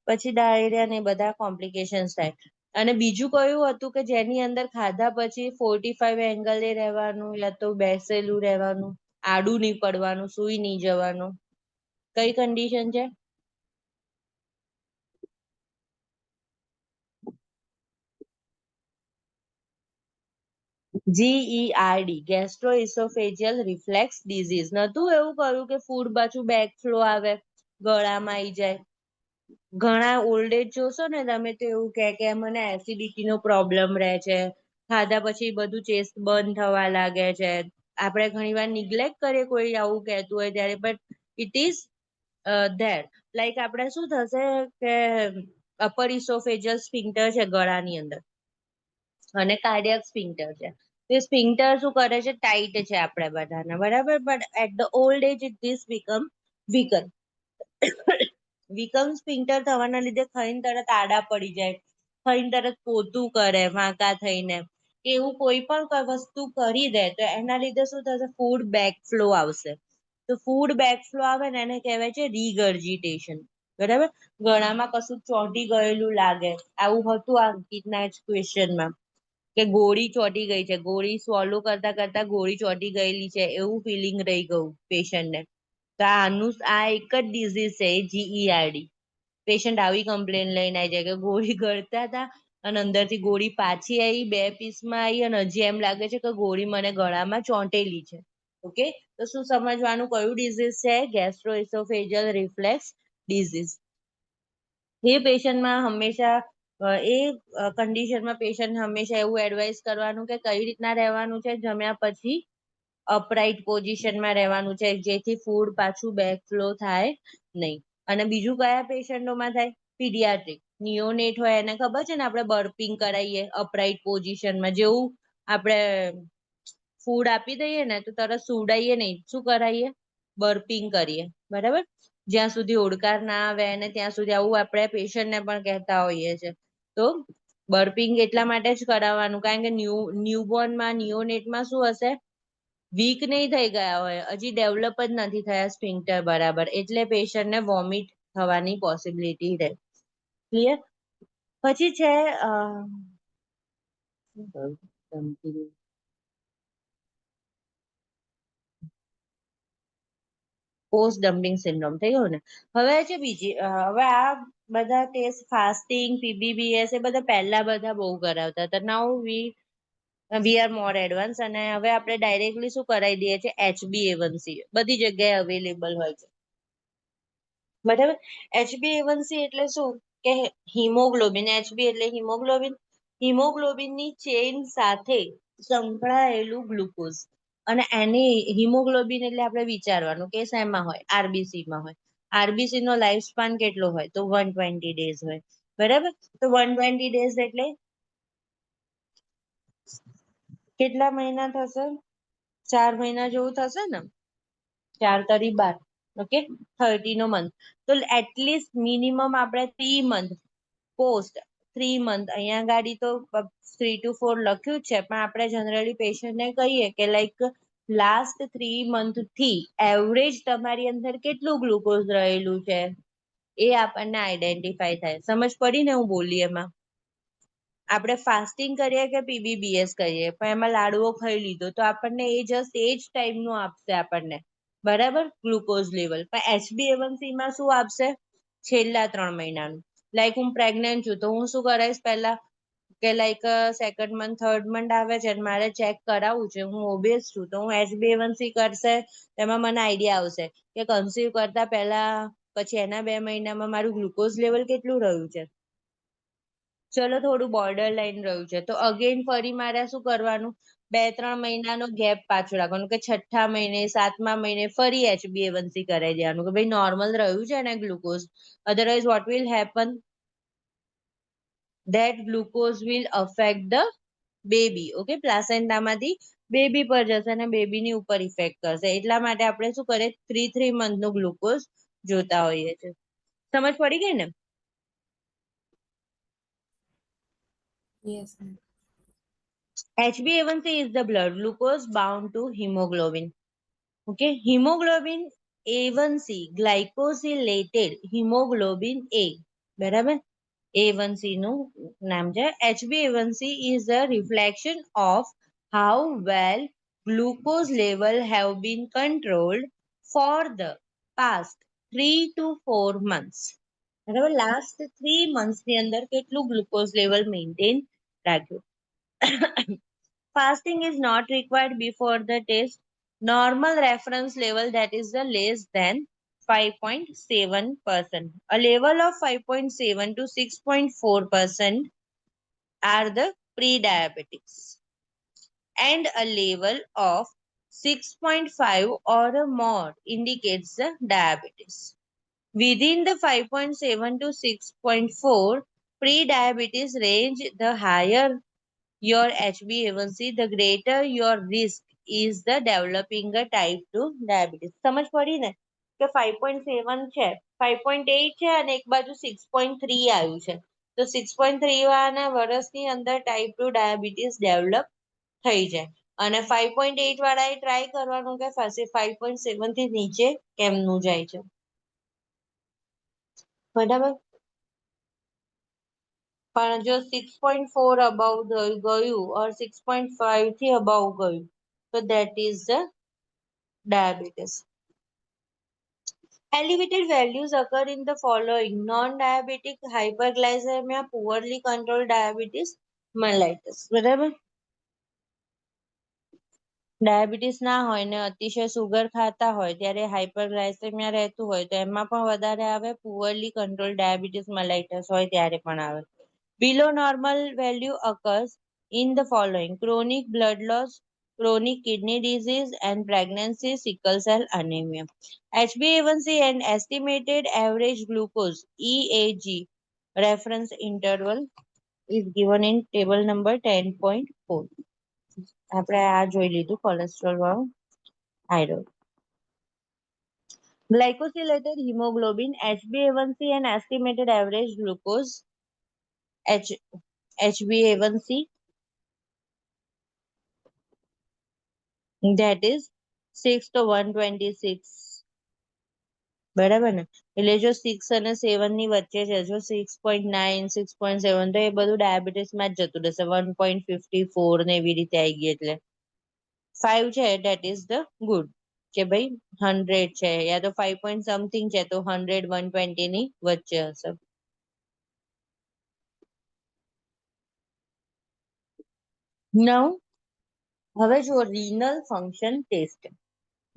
પછી ડાયરિયા ને બધા કોમ્પ્લિકેશન્સ થાય. અને બીજું કયું હતું કે જેની અંદર ખાધા પછી 45 એંગલે રહેવાનું યા તો બેસેલું રહેવાનું, આડું નહીં પડવાનું, સૂઈ નહીં જવાનું? કઈ કન્ડિશન છે? GERD, gastroesophageal reflux disease. નતું એવું કર્યું કે ફૂડ પાછું બેક ફ્લો આવે, ગળામાં આવી જાય? ઘણા ઓલ્ડ એજ જોશો ને તમે તો એવું કે મને એસિડિટી નો પ્રોબ્લેમ રહે છે, ખાધા પછી બધું ચેસ્ટ બંધ થવા લાગે છે. આપણે ઘણીવાર નિગ્લેક્ટ કરીએ કોઈ આવું કહેતું હોય ત્યારે, but it is there. Like આપણે શું થશે કે અપર ઇસોફેજિયલ સ્ફિન્ક્ટર છે ગળાની અંદર અને કાર્ડિયક સ્ફિન્ક્ટર છે. તે સ્ફિન્ક્ટર શું કરે છે? ટાઈટ છે આપણે બધાના, બરાબર, but at the old age it this become weaken. Weaken sphincter થવાના લીધે ખાઈને તરત આડા પડી જાય, ખાઈને તરત પોતું કરે વાંકા થઈને, એવું કોઈ પણ વસ્તુ કરી દે તો એના લીધે શું થશે? ફૂડ બેક ફ્લો આવશે. તો ફૂડ બેક ફ્લો આવે ને એને કહેવાય છે રીગર્જિટેશન. બરાબર, ગળામાં કશું ચોંટી ગયેલું લાગે, આવું હતું આ અંકિતના જ ક્વેશ્ચનમાં કે ગોળી ચોંટી ગઈ છે, ગોળી સ્વોલો કરતા કરતા ગોળી ચોંટી ગયેલી છે એવું ફિલિંગ રહી ગયું પેશન્ટને. તો આ એક જ ડિઝીઝ છે GERD. પેશન્ટ આવી કમ્પ્લેન લઈને આવી જાય કે ગોળી ગળતા હતા અને અંદરથી ગોળી પાછી આવી, 2 પીસમાં આવી અને હજી એમ લાગે છે કે ગોળી મને ગળામાં ચોંટેલી છે. ઓકે, તો શું સમજવાનું કયું ડિઝીઝ છે? ગેસ્ટ્રોઇસોફેજિયલ રિફ્લેક્સ ડિઝીઝ. એ પેશન્ટમાં હંમેશા એ કન્ડિશનમાં પેશન્ટ હંમેશા એવું એડવાઇસ કરવાનું કે કઈ રીતના રહેવાનું છે જમ્યા પછી અપરાઇટ પોઝિશનમાં રહેવાનું છે, જેથી ફૂડ પાછું બેક ફ્લો થાય નહીં. અને બીજું કયા પેશન્ટોમાં થાય? પીડિયાટ્રિક નિયોનેટ હોય એને ખબર છે ને, આપણે બર્પિંગ કરાવીએ અપરાઇટ પોઝિશનમાં, જેવું આપણે ફૂડ આપી દઈએ ને તો તરત સુવડાવીએ નહીં, શું કરાવીએ? બર્પિંગ કરીએ, બરાબર? જ્યાં સુધી ઓડકાર ના આવે અને ત્યાં સુધી, આવું આપણે પેશન્ટને પણ કહેતા હોઈએ છીએ. તો બર્પિંગ એટલા માટે જ કરાવવાનું, કારણ કે ન્યૂબોર્નમાં નિયોનેટમાં શું હશે? વીક નહીં થઈ ગયા હોય, હજી ડેવલપ જ નથી થયા સ્ફિન્ક્ટર બરાબર, એટલે પેશન્ટને વોમિટ થવાની પોસિબિલિટી રહે. ક્લિયર? પછી છે પોસ્ટ ડમ્પિંગ સિન્ડ્રોમ થઈ ગયું ને. હવે છે બીજી, હવે આ બધા ટેસ્ટ ફાસ્ટિંગ, પીબીબીએસ એ બધા પહેલા બધા બહુ કરાવતા હતા. નાઉ વી આર મોર એડવાન્સ, અને હવે આપણે ડાયરેક્ટલી શું કરાવી દઈએ છીએ? HbA1c બધી જગ્યાએ અવેલેબલ હોય છે, બરાબર? HbA1c એટલે શું? કે હિમોગ્લોબિન. HB એટલે હિમોગ્લોબિન. હિમોગ્લોબિનની ચેઇન સાથે સંકળાયેલું ગ્લુકોઝ. અને એની હિમોગ્લોબિન એટલે આપણે વિચારવાનું કે શેમાં હોય? આરબીસીમાં હોય. આરબીસી નો લાઈફ સ્પાન કેટલો હોય? તો 120 ડેઝ હોય, બરાબર? તો 120 ડેઝ એટલે કેટલા મહિના થશે? 4 મહિના જેવું થશે ને. 4 તરી 12, ઓકે, 30 નો મંથ. તો એટલીસ્ટ મિનિમમ આપણે 3 મંથ પોસ્ટ, 3 મંથ, અહીંયા ગાડી તો 3 to 4 લખ્યું છે, પણ આપણે જનરલી પેશન્ટને કહીએ કે લાઈક લાસ્ટ 3 મંથ થી એવરેજ તમારી અંદર કેટલું ગ્લુકોઝ રહેલું છે એ આપણને આઈડેન્ટિફાઈ થાય. સમજ પડી ને હું બોલી એમાં? આપણે ફાસ્ટિંગ કરીએ કે પીબીબીએસ કરીએ, પણ એમાં લાડવો ખાઈ લીધો તો આપણને એ જસ્ટ એ જ ટાઈમનું આપશે આપણને, બરાબર, ગ્લુકોઝ લેવલ. પણ HbA1c માં શું આપશે? છેલ્લા 3 મહિનાનું. લાઈક હું પ્રેગ્નેન્ટ છું તો હું શું કરાવીશ પહેલા? કે like second month, third month આવે છે અને મારે ચેક કરાવવું છે, હું ઓબેસ છું, તો હું HbA1c કરશે, તેમાં મને આઈડિયા આવશે કે કન્સીવ કરતા પહેલા પછી એના 2 મહિનામાં મારું ગ્લુકોઝ લેવલ કેટલું રહ્યું છે. ચલો થોડું બોર્ડર લાઈન રહ્યું છે, તો અગેન ફરી મારે શું કરવાનું? 2-3 મહિનાનો ગેપ પાછો રાખવાનો, કે 6થા મહિને, 7મા મહિને ફરી HbA1c કરાવી દેવાનું, કે ભાઈ નોર્મલ રહ્યું છે ને glucose. Otherwise what will happen? that glucose will affect the baby. Okay, પ્લાસેન્ટામાંથી બેબી પર જશે અને બેબીની ઉપર ઇફેક્ટ કરશે. એટલા માટે આપણે શું કરીએ? 3 મંથ નો ગ્લુકોઝ જોતા હોઈએ છે. સમજ પડી ગઈ ને? Yes, ma'am. HbA1c is the blood glucose bound to hemoglobin. Okay, hemoglobin A1c, glycosylated hemoglobin A, બરાબર? A1c નું નામ છે. HbA1c is a reflection of how well glucose level have been controlled for the past 3 to 4 months. બરાબર, last 3 months ની અંદર કેટલું glucose level maintain રાખ્યું. Fasting is not required before the test. Normal reference level, that is the less than 5.7%. A level of 5.7 to 6.4% are the pre-diabetics, and a level of 6.5 or more indicates the diabetes. Within the 5.7 to 6.4 pre-diabetes range, the higher your HbA1c, the greater your risk is the developing a type 2 diabetes. સમજ પડી ને? કે 5.7 છે, 5.8 છે અને એક બાજુ 6.3 આવ્યું છે, તો 6.3 વાળાના વર્ષની અંદર ટાઈપ 2 ડાયાબિટીસ ડેવલપ થઈ જાય. અને 5.8 વાળાએ ટ્રાય કરવાનું કે 5.7 થી નીચે કેમનું જાય છે, બરાબર? પણ જો 6.4 above ગયું or 6.5 થી above ગયું, તો that is the diabetes. Elevated values occur in the following: non-diabetic hyperglycemia, poorly controlled diabetes mellitus. બરાબર? ડાયાબિટીસ ના હોય ને અતિશય સુગર ખાતા હોય ત્યારે હાઇપરગ્લાયસેમિયા રહેતું હોય તો એમાં પણ વધારે આવે. પુઅરલી કંટ્રોલ ડાયાબિટીસ મલાઇટસ હોય ત્યારે પણ આવે. Below normal value occurs in the following: chronic blood loss, chronic kidney disease, and pregnancy, sickle cell anemia. HbA1c and estimated average glucose EAG reference interval is given in table number 10.4. આપણે આ જોઈ લીધું cholesterol વાળું iron. Glycosylated hemoglobin, HbA1c and estimated average glucose HbA1c that is 6 to 126. બરાબર ને? એટલે જો 6 અને 7 ની વચ્ચે છે, જો 6.9 6.7 તો એ બધું ડાયાબિટીસમાં જ જતું રહેશે. 1.54 ને એવી રીતે આવી ગઈ એટલે 5 છે that is the good કે ભાઈ 100 છે યા તો 5 point something છે તો 100 120 ની વચ્ચે હશે. 9 હવે જો renal function test.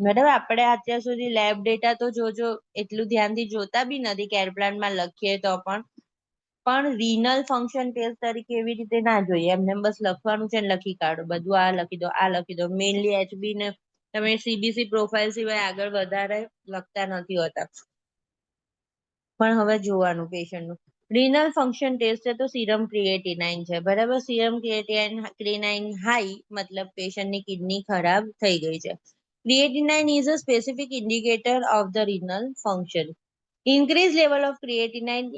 બરાબર, આપણે અત્યાર સુધી લેબ ડેટા તો જોજો એટલું ધ્યાનથી જોતા બી નથી, કેર પ્લાનમાં લખીએ તો પણ રીનલ ફંક્શન ટેસ્ટ તરીકે એવી રીતે ના જોઈએ. એમને બસ લખવાનું છે ને લખી કાઢો, બધું આ લખી દો આ લખી દો. મેઇનલી એચબી ને તમે સીબીસી પ્રોફાઇલ સિવાય આગળ વધારે લખતા નથી હોતા. પણ હવે જોવાનું પેશન્ટનું રીનલ ફંક્શન ટેસ્ટ છે તો સીરમ ક્રિએટિનાઇન છે. બરાબર, સીરમ ક્રિએટિનાઇન હાઈ મતલબ પેશન્ટની કિડની ખરાબ થઈ ગઈ છે. Creatinine is a specific indicator of the renal function. Increased level of creatinine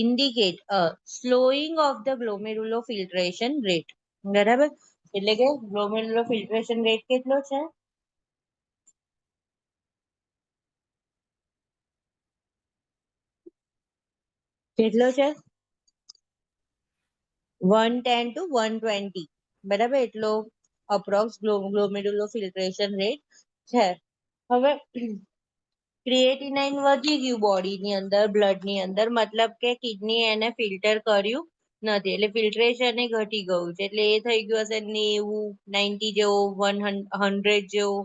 indicate a slowing of the glomerulofiltration rate. બરાબર, એટલે કે glomerulofiltration rate કેટલો છે? કેટલો છે? 110 to 120. બરાબર, એટલો અપ્રોક્સ glomerulofiltration rate છે. હવે ક્રિએટિનાઇન વધી ગયું બોડીની અંદર, બ્લડની અંદર, મતલબ કે કિડની એને ફિલ્ટર કર્યું નથી એટલે ફિલ્ટ્રેશન એ ઘટી ગયું છે. એટલે એ થઈ ગયું હશે 90 જેવો 100 જેવો.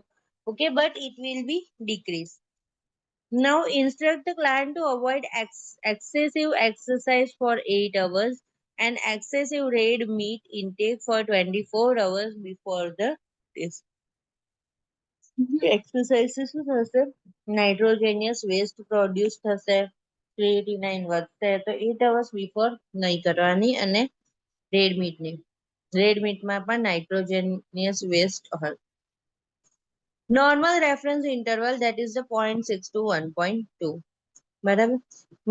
Okay, but it will be decrease. Now instruct the client to avoid excessive exercise for 8 hours and excessive red meat intake for 24 hours before the test. Exercise શું થશે? નાઇટ્રોજેનિયસ વેસ્ટ પ્રોડ્યુસ થશે, ક્રિએટિનાઇન વધશે. તો 8 hours બિફોર નહીં કરવાની. અને red મીટમાં પણ નાઇટ્રોજેનિયસ waste હોય. Normal reference interval that is the 0.6 to 1.2. બરાબર,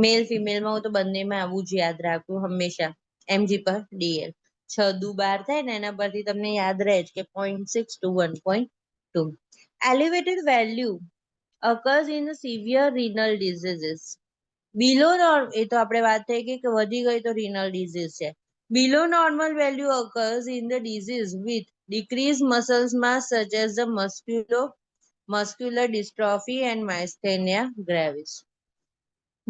મેલ ફિમેલમાં હું તો બંનેમાં આવું જ યાદ રાખું હંમેશા. એમજી પર ડીએલ 6 દુ 12 થાય ને એના પરથી તમને યાદ રહે જ કે 0.6 to 1.2. Elevated value occurs in severe renal diseases. Below normal, એ તો આપણે વાત થઈ કે વધી ગઈ તો renal disease છે. Below normal value occurs in the disease with decreased muscle mass such as the muscular dystrophy and myasthenia gravis.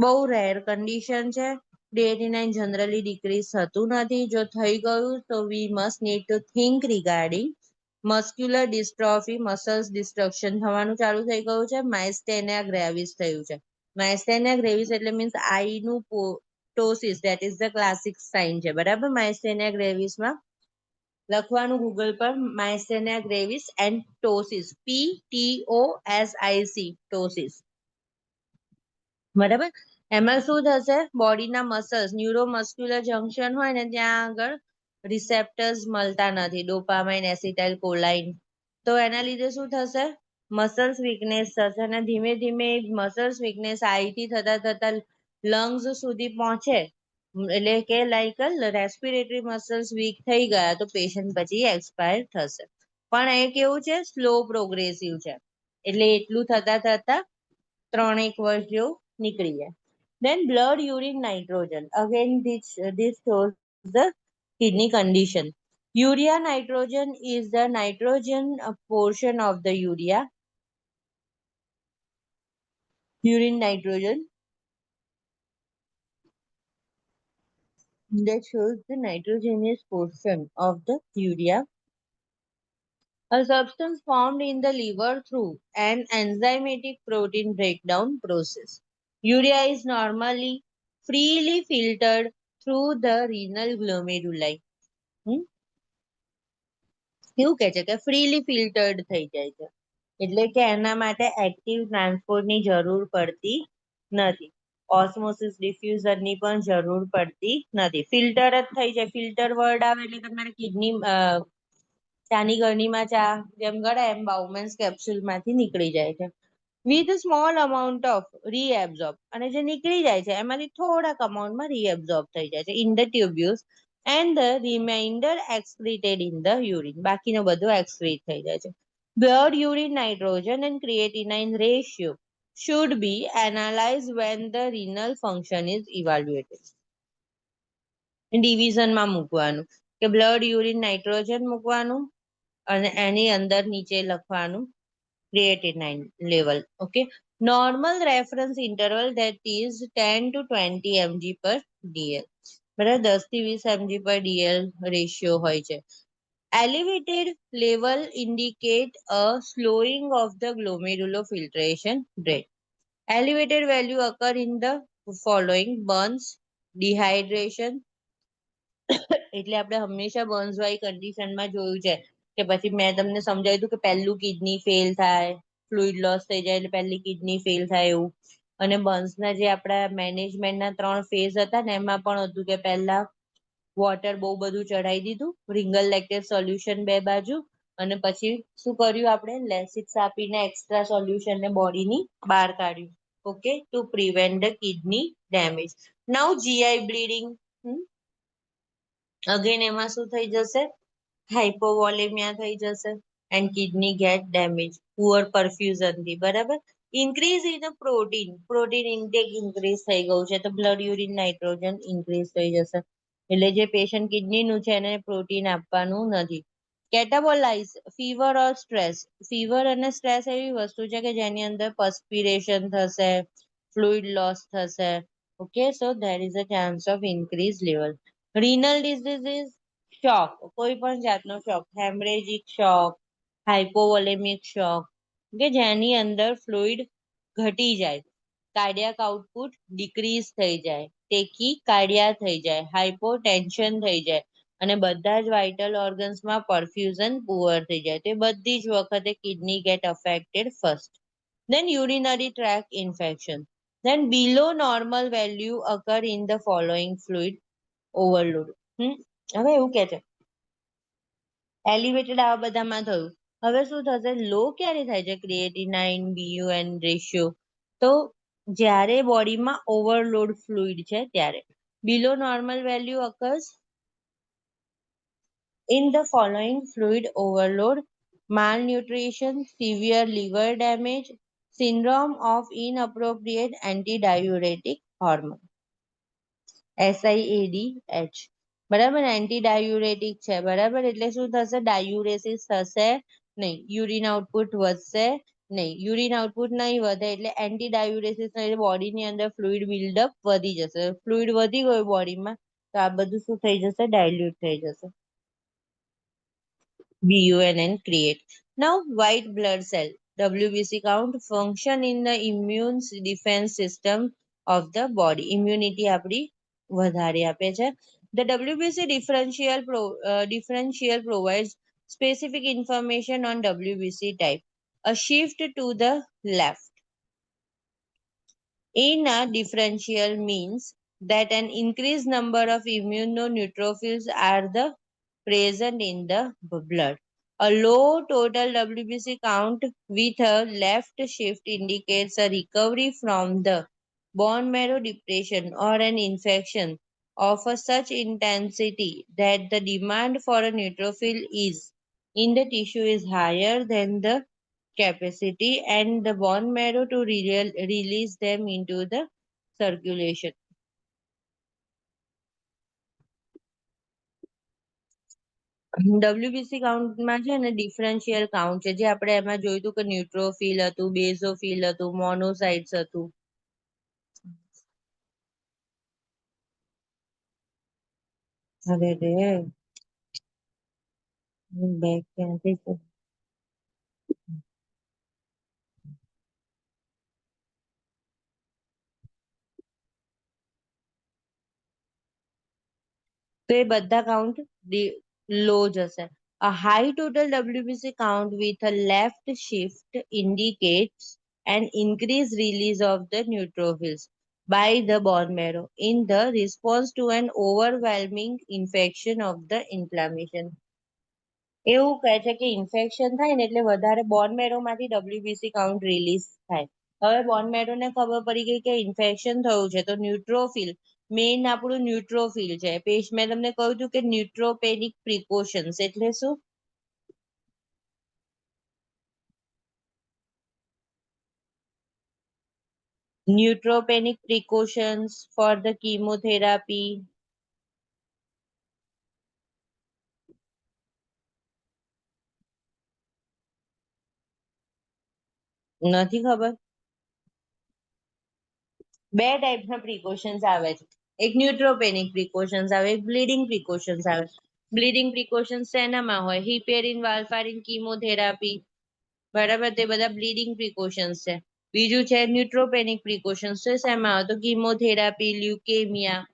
બહુ રેર કન્ડિશન છે. ક્રિએટિનાઇન જનરલી ડિક્રીઝ થતું નથી. જો થઈ ગયું તો we must need to think regarding muscular dystrophy, muscles destruction થવાનું ચાલુ થઈ ગયું છે. માઇસ્થેનિયા ગ્રેવિસ થયું છે. માઇસ્થેનિયા ગ્રેવિસ એટલે મીન્સ આઈનું ptosis, that is the classic sign છે. બરાબર, માઇસ્થેનિયા ગ્રેવિસમાં લખવાનું ગૂગલ પર માઇસ્થેનિયા ગ્રેવિસ એન્ડ ટોસિસ, PTOSIC ટોસિસ. બરાબર, એમાં શું થશે? બોડીના મસલ્સ ન્યુરોમસ્ક્યુલર જંક્શન હોય ને ત્યાં આગળ રિસેપ્ટર્સ મળતા નથી, ડોપામાઇન એસિટાઇલ કોલાઇન. તો એના લીધે શું થશે? મસલ્સ વીકનેસ થશે અને ધીમે ધીમે મસલ્સ વીકનેસ આઈથી થતા થતા લંગ્સ સુધી પહોંચે. એટલે કે લાઈક રેસ્પિરેટરી મસલ્સ વીક થઈ ગયા તો પેશન્ટ પછી એક્સપાયર થશે. પણ એ કેવું છે? સ્લો પ્રોગ્રેસિવ છે. એટલે એટલું થતા થતા 3-1 વર્ષ જેવું નીકળી જાય. Then blood urine nitrogen. Again, this shows the kidney condition. Urea nitrogen is the nitrogen portion of the urine nitrogen that shows the nitrogenous portion of the urea, a substance formed in the liver through an enzymatic protein breakdown process. Urea is normally freely filtered through the renal glomeruli. એવું કે છે કે freely filtered થઈ જાય છે, એટલે કે એના માટે એક્ટિવ ટ્રાન્સપોર્ટની જરૂર પડતી નથી. ઓસ્મોસિસ ડિફ્યુઝરની પણ જરૂર પડતી નથી. ફિલ્ટર જ થઈ જાય. ફિલ્ટર વર્ડ આવે એટલે તમારે કિડની ચાની ગરણીમાં ચા જેમ ગળે એમ બાઉમેન્સ કેપ્સ્યુલમાંથી નીકળી જાય છે વિથ સ્મોલ અમાઉન્ટ ઓફ રીએબ્ઝોર્બ, અને જે નીકળી જાય છે એમાંથી થોડાક અમાઉન્ટમાં રીએબ્ઝોર્બ થઈ જાય છે in the tubules and the remainder excreted in the urine. બાકીનો બધો એક્સક્રીટ થઈ જાય છે. Blood urine nitrogen and creatinine ratio should be analyzed when the renal function is evaluated. ડિવિઝનમાં મૂકવાનું કે બ્લડ યુરિન નાઇટ્રોજન મૂકવાનું અને એની અંદર નીચે લખવાનું creatinine level. Okay, normal reference interval that is 10 to 20 mg per dl. બરાબર, 10 થી 20 mg per dl રેશિયો હોય છે. Elevated level indicate a slowing of the glomerular filtration rate. Elevated value occur in the following: burns, dehydration. એટલે આપણે હંમેશા burns વાળી કન્ડિશનમાં જોયું છે કે પછી મેં તમને સમજાવ્યું હતું કે પહેલું કિડની ફેલ થાય, ફ્લુઇડ લોસ થઈ જાય એટલે પહેલી કિડની ફેલ થાય એવું. અને બર્ન્સના જે આપણા મેનેજમેન્ટના 3 ફેઝ હતા ને એમાં પણ હતું કે પહેલા વોટર બહુ બધું ચડાવી દીધું, રિંગલ લેક્ટેટ સોલ્યુશન 2 બાજુ, અને પછી શું કર્યું આપણે લેસિક્સ આપીને એક્સ્ટ્રા સોલ્યુશન ને બોડીની બહાર કાઢ્યું. Okay, to prevent the kidney damage. Now GI bleeding. Again એમાં શું થઈ જશે? હાઇપોવોલેમિયા થઈ જશે and kidney get damage poor પરફ્યુઝનથી. બરાબર, increase in protein intake increase થઈ ગયું છે તો બ્લડ યુરિન નાઇટ્રોજન ઇન્ક્રીઝ થઈ જશે. એટલે જે પેશન્ટ કિડનીનું છે એને પ્રોટીન આપવાનું નથી. Catabolise fever or stress. Fever અને સ્ટ્રેસ એવી વસ્તુ છે કે જેની અંદર પર્સ્પિરેશન થશે, ફ્લુઇડ લોસ થશે. Okay, so there is a chance of increase level. Renal diseases, shock, કોઈ પણ જાતનો શોક, હેમરેજિક શોક, હાઇપોવોલેમિક શોક, કે જેની અંદર ફ્લુઇડ ઘટી જાય, કાર્ડિયાક આઉટપુટ ડિક્રીઝ થઈ જાય, ટેકી કાર્ડિયા થઈ જાય, હાઇપોટેન્શન થઈ જાય, અને બધા જ વાઇટલ ઓર્ગન્સમાં પરફ્યુઝન પુઅર થઈ જાય. તે બધી જ વખતે kidney get affected first. Then urinary tract infection. Then below normal value occur in the following fluid overload. હવે એવું કે છે એલિવેટેડ આવા બધામાં થયું. હવે શું થશે? લો ક્યારે થાય છે? Creatinine BUN ratio. તો જ્યારે બોડીમાં ઓવરલોડ ફ્લુઇડ છે ત્યારે. Below normal value occurs in the following fluid overload: malnutrition, severe liver damage, syndrome of inappropriate antidiuretic hormone. SIADH. બરાબર, એન્ટી ડાયુરેટિક છે. બરાબર, એટલે શું થશે? ડાયુરેસિસ થશે નહીં, યુરિન આઉટપુટ વધશે નહીં. યુરિન આઉટપુટ નહીં વધે એટલે એન્ટી ડાયુરેસિસ બોડીની અંદર ફ્લુઇડ બિલ્ડઅપ વધી જશે. ફ્લુઇડ વધી ગયું બોડીમાં તો આ બધું શું થઈ જશે? ડાયલ્યુટ થઈ જશે. BUN create. Now, white blood cell WBC count function in the immune defense system of the body. Immunity આપણી વધારે આપે છે. The WBC differential provides specific information on WBC type. A shift to the left in a differential means that an increased number of immunoneutrophils are present in the blood. A low total WBC count with a left shift indicates a recovery from the bone marrow depression or an infection of such intensity that the demand for a neutrophil is in the tissue is higher than the capacity and the bone marrow to release them into the circulation. WBC કાઉન્ટમાં છે ને differential count છે, જે આપણે એમાં જોયું હતું કે ન્યુટ્રોફિલ હતું, બેઝોફિલ હતું, મોનોસાઇટ્સ હતું. અરે રે, બેક ક્યાંથી છે? તો એ બધા કાઉન્ટ લો જ હશે. A high total WBC count with a left shift indicates an increased release of the neutrophils by the bone marrow in the response to an overwhelming infection of the inflammation. એવું કહે છે કે infection થાય ને એટલે વધારે બોન મેરોમાંથી WBC count release થાય. હવે બોન મેરોને ખબર પડી ગઈ કે ઇન્ફેક્શન થયું છે તો ન્યુટ્રોફિલ મેઇન આપણું ન્યુટ્રોફિલ છે. મેં તમને કહ્યું હતું કે ન્યુટ્રોપેનિક પ્રિકોશન્સ એટલે શું? Neutropenic precautions for the chemotherapy. નથી ખબર. બે ટાઈપના પ્રિકોશન્સ આવે છે. એક ન્યુટ્રોપેનિક પ્રિકોશન્સ આવે, એક બ્લીડિંગ પ્રિકોશન્સ આવે. બ્લીડિંગ પ્રિકોશન્સ શેનામાં હોય? હિપેરિન, વાલ્ફારિન, કીમોથેરાપી, બરાબર, તે બધા બ્લીડિંગ પ્રિકોશન્સ છે. બીજું છે ન્યુટ્રોપેનિક પ્રિકોશન્સ છે શેમાં આવે? તો કીમોથેરાપી, લ્યુકેમિયા,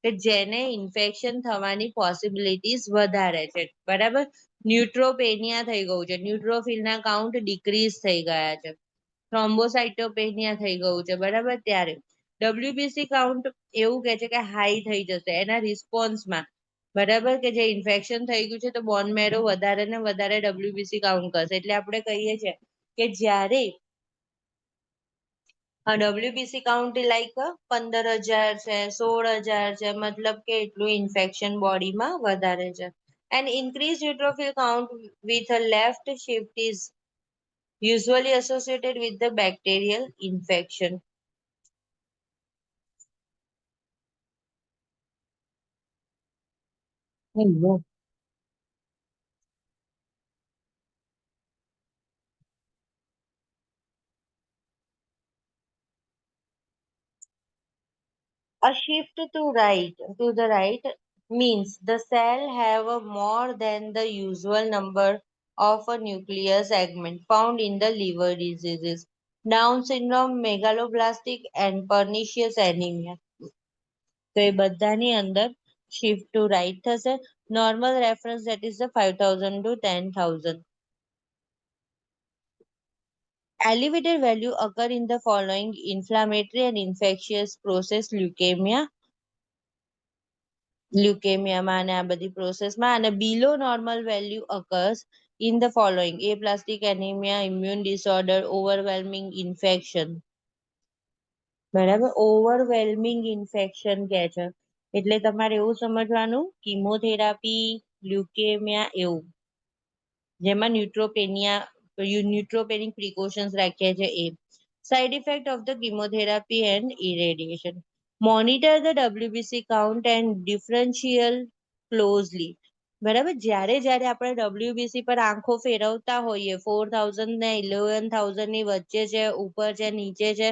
કે જેને ઇન્ફેક્શન થવાની પોસિબિલિટીઝ વધારે છે. બરાબર, ન્યુટ્રોપેનિયા થઈ ગયું છે, ન્યુટ્રોફિલના કાઉન્ટ ડિક્રીઝ થઈ ગયા છે, થ્રોમ્બોસાઇટોપેનિયા થઈ ગયું છે. બરાબર, ત્યારે ડબ્લ્યુબીસી કાઉન્ટ એવું કહે છે કે હાઈ થઈ જશે એના રિસ્પોન્સમાં. બરાબર, કે જે ઇન્ફેક્શન થઈ ગયું છે તો બોન મેરો વધારે ને વધારે ડબ્લ્યુબીસી કાઉન્ટ કરશે. એટલે આપણે કહીએ છીએ કે જ્યારે ડબ્લ્યુબીસી કાઉન્ટ લાઈક 15,000 છે, 16,000 છે, મતલબ કે એટલું ઇન્ફેક્શન બોડીમાં વધારે છે. And increase neutrophil count with a left shift is usually associated with the bacterial infection. A shift to the right means the cell have a more than the usual number of a nuclear segment found in the liver diseases, Down syndrome, megaloblastic and pernicious anemia. તો એ બધાની અંદર shift to right થશે. Normal reference that is the 5,000 to 10,000. Elevated value occur in the following inflammatory and infectious process leukemia અને આ બધી પ્રોસેસમાં. અને below normal value occurs in the following aplastic anemia, immune disorder, overwhelming infection. બરાબર, ઓવરવેલ્મિંગ infection કે છે એટલે તમારે એવું સમજવાનું કીમોથેરાપી, લ્યુકેમિયા એવું, જેમાં ન્યુટ્રોપેનિક પ્રિકોશન્સ રાખ્યા છે એ. Side effect of the chemotherapy and irradiation. Monitor the WBC count and differential closely. બરાબર, જ્યારે જ્યારે આપણે ડબ્લ્યુબીસી પર આંખો ફેરવતા હોઈએ 4,000 ને 11,000 ની વચ્ચે છે, ઉપર છે, નીચે છે,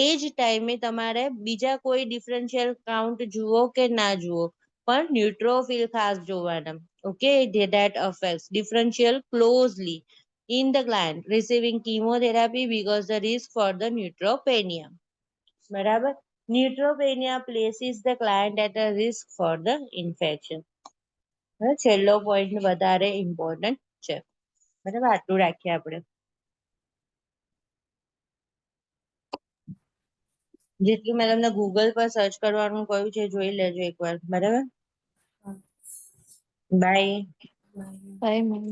એ જ ટાઈમે તમારે બીજા કોઈ ડિફરન્શિયલ કાઉન્ટ જુઓ કે ના જુઓ, પણ ન્યુટ્રોફિલ ખાસ જોવાના. Okay, that affects differential closely in the client receiving chemotherapy because the risk for the neutropenia. બરાબર, neutropenia places the client at a risk for the infection. છેલ્લો પોઈન્ટ વધારે ઇમ્પોર્ટન્ટ છે. બરાબર, આટલું રાખીએ આપણે. જેટલું મેં તમને ગૂગલ પર સર્ચ કરવાનું કહ્યું છે જોઈ લેજો એકવાર. બરાબર, હા. બાય. Bye, ma'am.